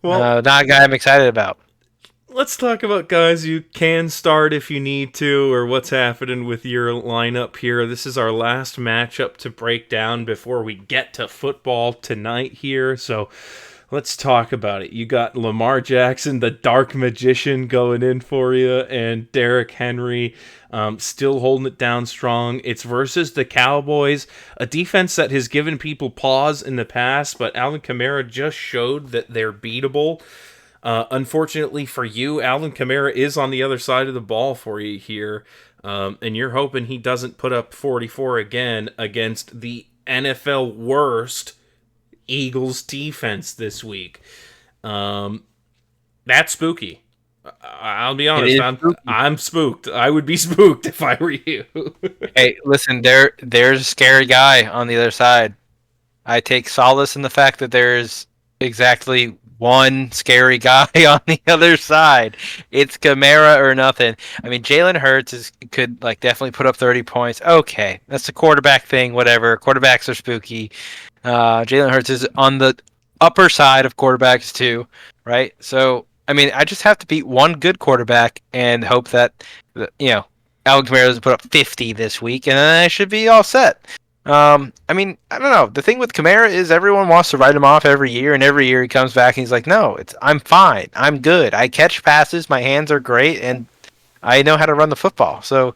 Well, not a guy I'm excited about. Let's talk about guys you can start if you need to, or what's happening with your lineup here. This is our last matchup to break down before we get to football tonight here. So Let's talk about it. You got Lamar Jackson, the Dark Magician, going in for you, and Derrick Henry still holding it down strong. It's versus the Cowboys, a defense that has given people pause in the past, but Alvin Kamara just showed that they're beatable. Unfortunately for you, Alvin Kamara is on the other side of the ball for you here, and you're hoping he doesn't put up 44 again against the NFL worst Eagles defense this week. That's spooky. I'll be honest. I'm spooked. I would be spooked if I were you. Hey, listen, there's a scary guy on the other side. I take solace in the fact that there's exactly one scary guy on the other side. It's Kamara or nothing. I mean, Jalen Hurts could definitely put up 30 points. Okay, that's the quarterback thing. Whatever. Quarterbacks are spooky. Jalen Hurts is on the upper side of quarterbacks too, right? So, I mean, I just have to beat one good quarterback and hope that, Alvin Kamara doesn't put up 50 this week, and then I should be all set. I mean, I don't know. The thing with Kamara is everyone wants to write him off every year, and every year he comes back and he's like, no, I'm fine. I'm good. I catch passes. My hands are great, and I know how to run the football. So,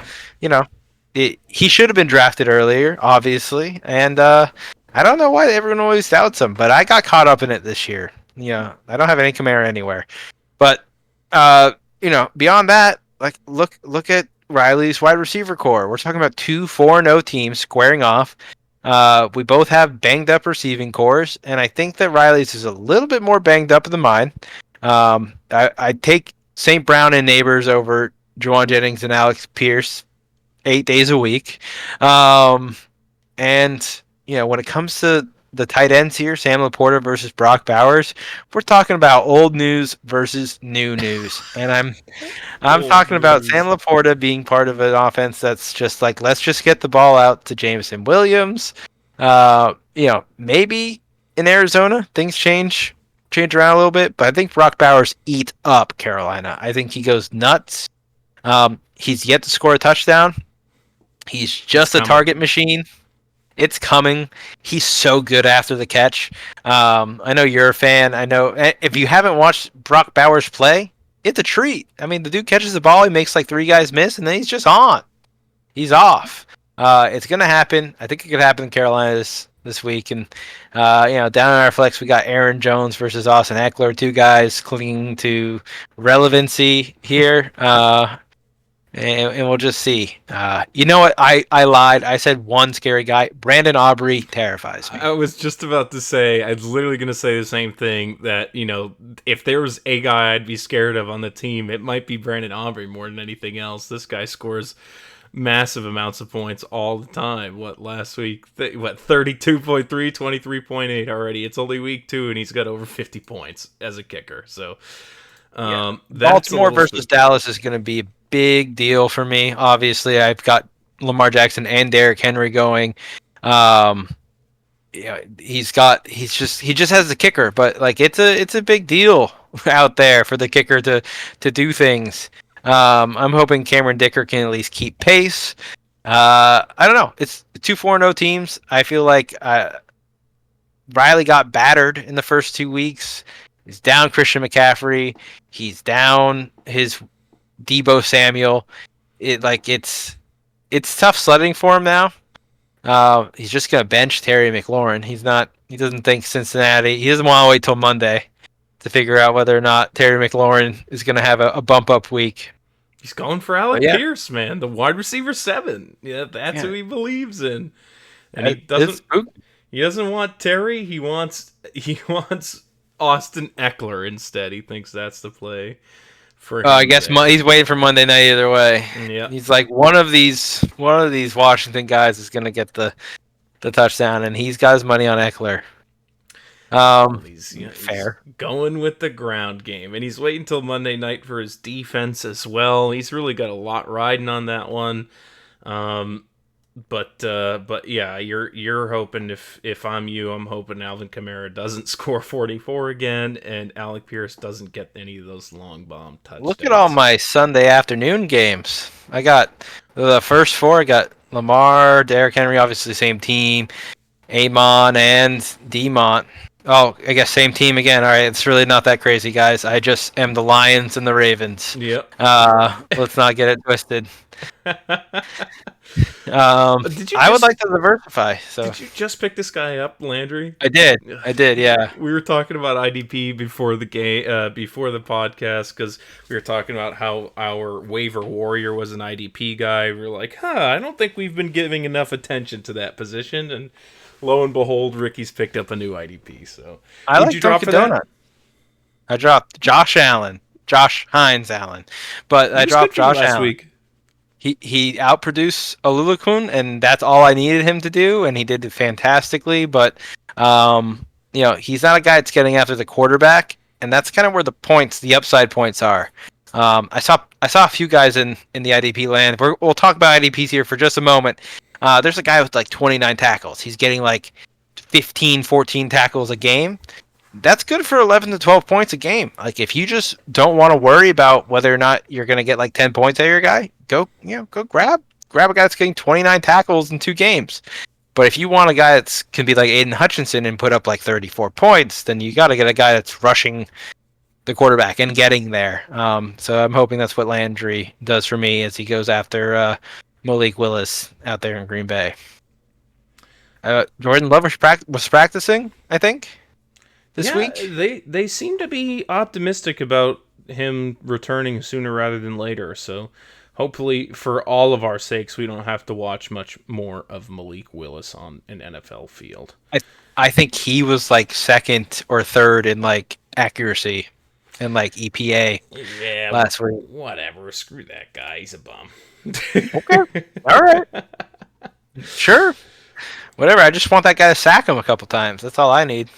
he should have been drafted earlier, obviously, and I don't know why everyone always doubts him, but I got caught up in it this year. I don't have any Kamara anywhere. But beyond that, look at Riley's wide receiver core. We're talking about 2 4-0 teams squaring off. We both have banged up receiving cores, and I think that Riley's is a little bit more banged up than mine. I take St. Brown and Neighbors over Juwan Jennings and Alex Pierce 8 days a week. And when it comes to the tight ends here, Sam Laporta versus Brock Bowers, we're talking about old news versus new news. And I'm talking about Sam Laporta being part of an offense that's just let's just get the ball out to Jameson Williams. Maybe in Arizona things change around a little bit, but I think Brock Bowers eats up Carolina. I think he goes nuts. He's yet to score a touchdown. He's just a target machine. It's coming. He's so good after the catch. I know you're a fan. I know if you haven't watched Brock Bowers play, it's a treat. I mean, the dude catches the ball, he makes 3 guys miss, and then he's just on. He's off. It's gonna happen. I think it could happen in Carolina this week. And down in our flex, we got Aaron Jones versus Austin Eckler, 2 guys clinging to relevancy here. And we'll just see. You know what? I lied. I said one scary guy. Brandon Aubrey terrifies me. I was just about to say, I was literally going to say the same thing, that, if there was a guy I'd be scared of on the team, it might be Brandon Aubrey more than anything else. This guy scores massive amounts of points all the time. Last week? 32.3, 23.8 already. It's only week 2, and he's got over 50 points as a kicker. So, Baltimore versus Dallas is going to be a big deal for me. Obviously, I've got Lamar Jackson and Derrick Henry going. He just has the kicker, but it's a big deal out there for the kicker to do things. I'm hoping Cameron Dicker can at least keep pace. I don't know. It's 2 4-0 teams. I feel like Riley got battered in the first 2 weeks. He's down Christian McCaffrey. He's down his Deebo Samuel. It's tough sledding for him now. He's just gonna bench Terry McLaurin. He doesn't think Cincinnati. He doesn't want to wait till Monday to figure out whether or not Terry McLaurin is gonna have a bump up week. He's going for Alec Pierce, man, the wide receiver 7. Yeah, that's who he believes in. And he doesn't want Terry. He wants Austin Eckler instead. He thinks that's the play for him. I guess he's waiting for Monday night either way. Yeah, he's like one of these Washington guys is going to get the touchdown, and he's got his money on Eckler. He's going with the ground game, and he's waiting till Monday night for his defense as well. He's really got a lot riding on that one. But yeah, you're hoping, if I'm you, I'm hoping Alvin Kamara doesn't score 44 again, and Alec Pierce doesn't get any of those long bomb touchdowns. Look at all my Sunday afternoon games. I got the first 4. I got Lamar, Derrick Henry, obviously same team, Amon and Demont. Oh, I guess same team again. All right, it's really not that crazy, guys. I just am the Lions and the Ravens. Yep. Let's not get it twisted. Did you I would like to diversify. So did you just pick this guy up, Landry? I did. Yeah. We were talking about IDP before the game, before the podcast, because we were talking about how our waiver warrior was an IDP guy. We were like, I don't think we've been giving enough attention to that position, and lo and behold, Ricky's picked up a new IDP. So I like Dunkin' Donut. I dropped Josh Hines Allen, but I dropped Josh Allen last week. He outproduced Olulukun, and that's all I needed him to do, and he did it fantastically. But he's not a guy that's getting after the quarterback, and that's kind of where the upside points are. I saw a few guys in the IDP land. We'll talk about IDPs here for just a moment. There's a guy with like 29 tackles. He's getting like 15, 14 tackles a game. That's good for 11 to 12 points a game. Like, if you just don't want to worry about whether or not you're going to get like 10 points out of your guy, go grab a guy that's getting 29 tackles in 2 games. But if you want a guy that can be like Aiden Hutchinson and put up like 34 points, then you got to get a guy that's rushing the quarterback and getting there. So I'm hoping that's what Landry does for me as he goes after Malik Willis out there in Green Bay. Jordan Love was practicing, I think, this week. They seem to be optimistic about him returning sooner rather than later. So hopefully, for all of our sakes, we don't have to watch much more of Malik Willis on an NFL field. I think he was like second or third in like accuracy and like EPA last week. Whatever, screw that guy. He's a bum. Okay, all right, sure, whatever. I just want that guy to sack him a couple times. That's all I need.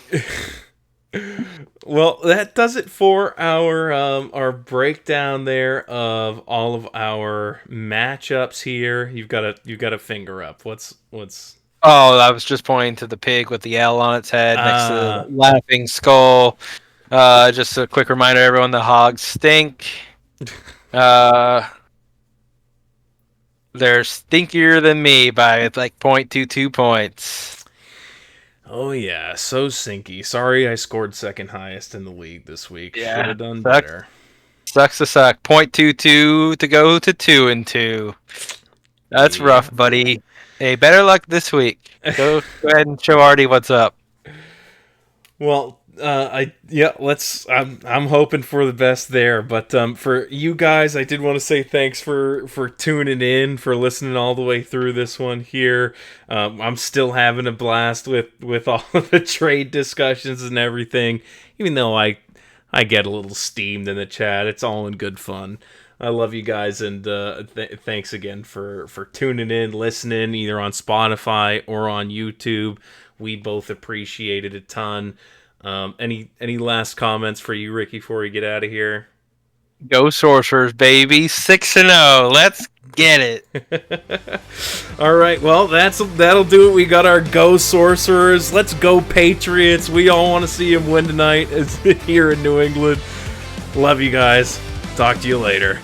Well, that does it for our breakdown there of all of our matchups here. You've got a finger up. What's? Oh, I was just pointing to the pig with the L on its head next to the laughing skull. Just a quick reminder, everyone: the hogs stink. They're stinkier than me by like 0.22 points. Oh yeah, so sinky. Sorry I scored second highest in the league this week. Yeah, should have done better. Sucks to suck. 0.22 to go to 2-2. That's rough, buddy. Hey, better luck this week. Go ahead and show Artie what's up. Well, I'm hoping for the best there, but for you guys, I did want to say thanks for tuning in, for listening all the way through this one here. I'm still having a blast with all of the trade discussions and everything, even though I get a little steamed in the chat. It's all in good fun. I love you guys, and thanks again for tuning in, listening, either on Spotify or on YouTube. We both appreciate it a ton. Any last comments for you, Ricky, before we get out of here? Go Sorcerers, baby. 6-0. Let's get it. All right, well, that'll do it. We got our Go Sorcerers. Let's go Patriots. We all want to see them win tonight here in New England. Love you guys. Talk to you later.